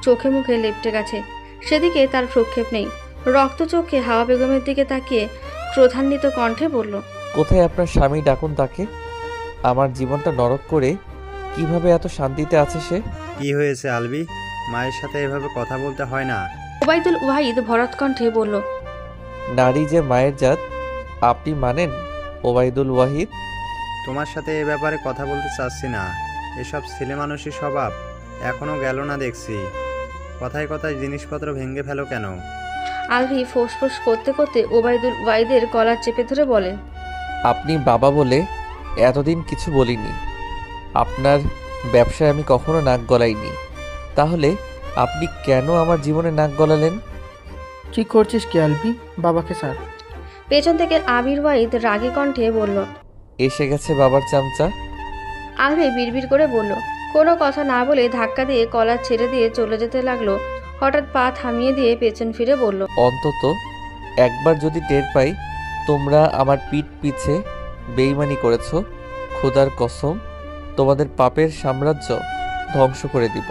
চোখে মুখে লেপটে গেছে। সেদিকে তার প্রক্ষেপ নেই। রক্ত চোখে হাওয়া বেগমের দিকে তাকিয়ে ক্রোধান্বিত কণ্ঠে বলল, কোথায় আপনার স্বামী? ডাকুন তাকে। আমার জীবনটা নরক করে কিভাবে এত শান্তিতে আছে সে? কি হয়েছে আলবি? মায়ের সাথে এভাবে কথা বলতে হয় না। ওবায়দুল ওয়াহিদ ভরত কণ্ঠে বলল, নারী যে মায়ের জাত আপনি মানেন ওবায়দুল ওয়াহিদ? তোমার সাথে এ ব্যাপারে কথা বলতে চাচ্ছি না। এসব ছেলে মানুষের স্বভাব এখনো গেল না দেখছি। কথায় কথায় জিনিসপত্র ভেঙে ফেলো কেন? আলভি ফোঁসফোঁস করতে করতে ওবায়দুল ওয়াহিদের গলা চেপে ধরে বলে, আপনি বাবা বলে এতদিন কিছু বলিনি। আপনার ব্যবসায় আমি কখনো নাক গলাইনি, তাহলে আপনি কেন আমার জীবনে নাক গলালেন? কি করছিস কি আলবি? বাবাকে স্যার। পেছন থেকে আবির ওয়াহিদ রাগী কণ্ঠে বলল, এসে গেছে বাবার চামচা। আলভি বিড়বিড় করে বলল, কোনো কথা না বলে ধাক্কা দিয়ে কলার ছেড়ে দিয়ে চলে যেতে লাগলো। হঠাৎ পা থামিয়ে দিয়ে পেছন ফিরে বলল, অন্তত একবার যদি টের পাই তোমরা আমার পিঠ পিছে বেইমানি করেছো, খোদার কসম তোমাদের পাপের সাম্রাজ্য ধ্বংস করে দিব।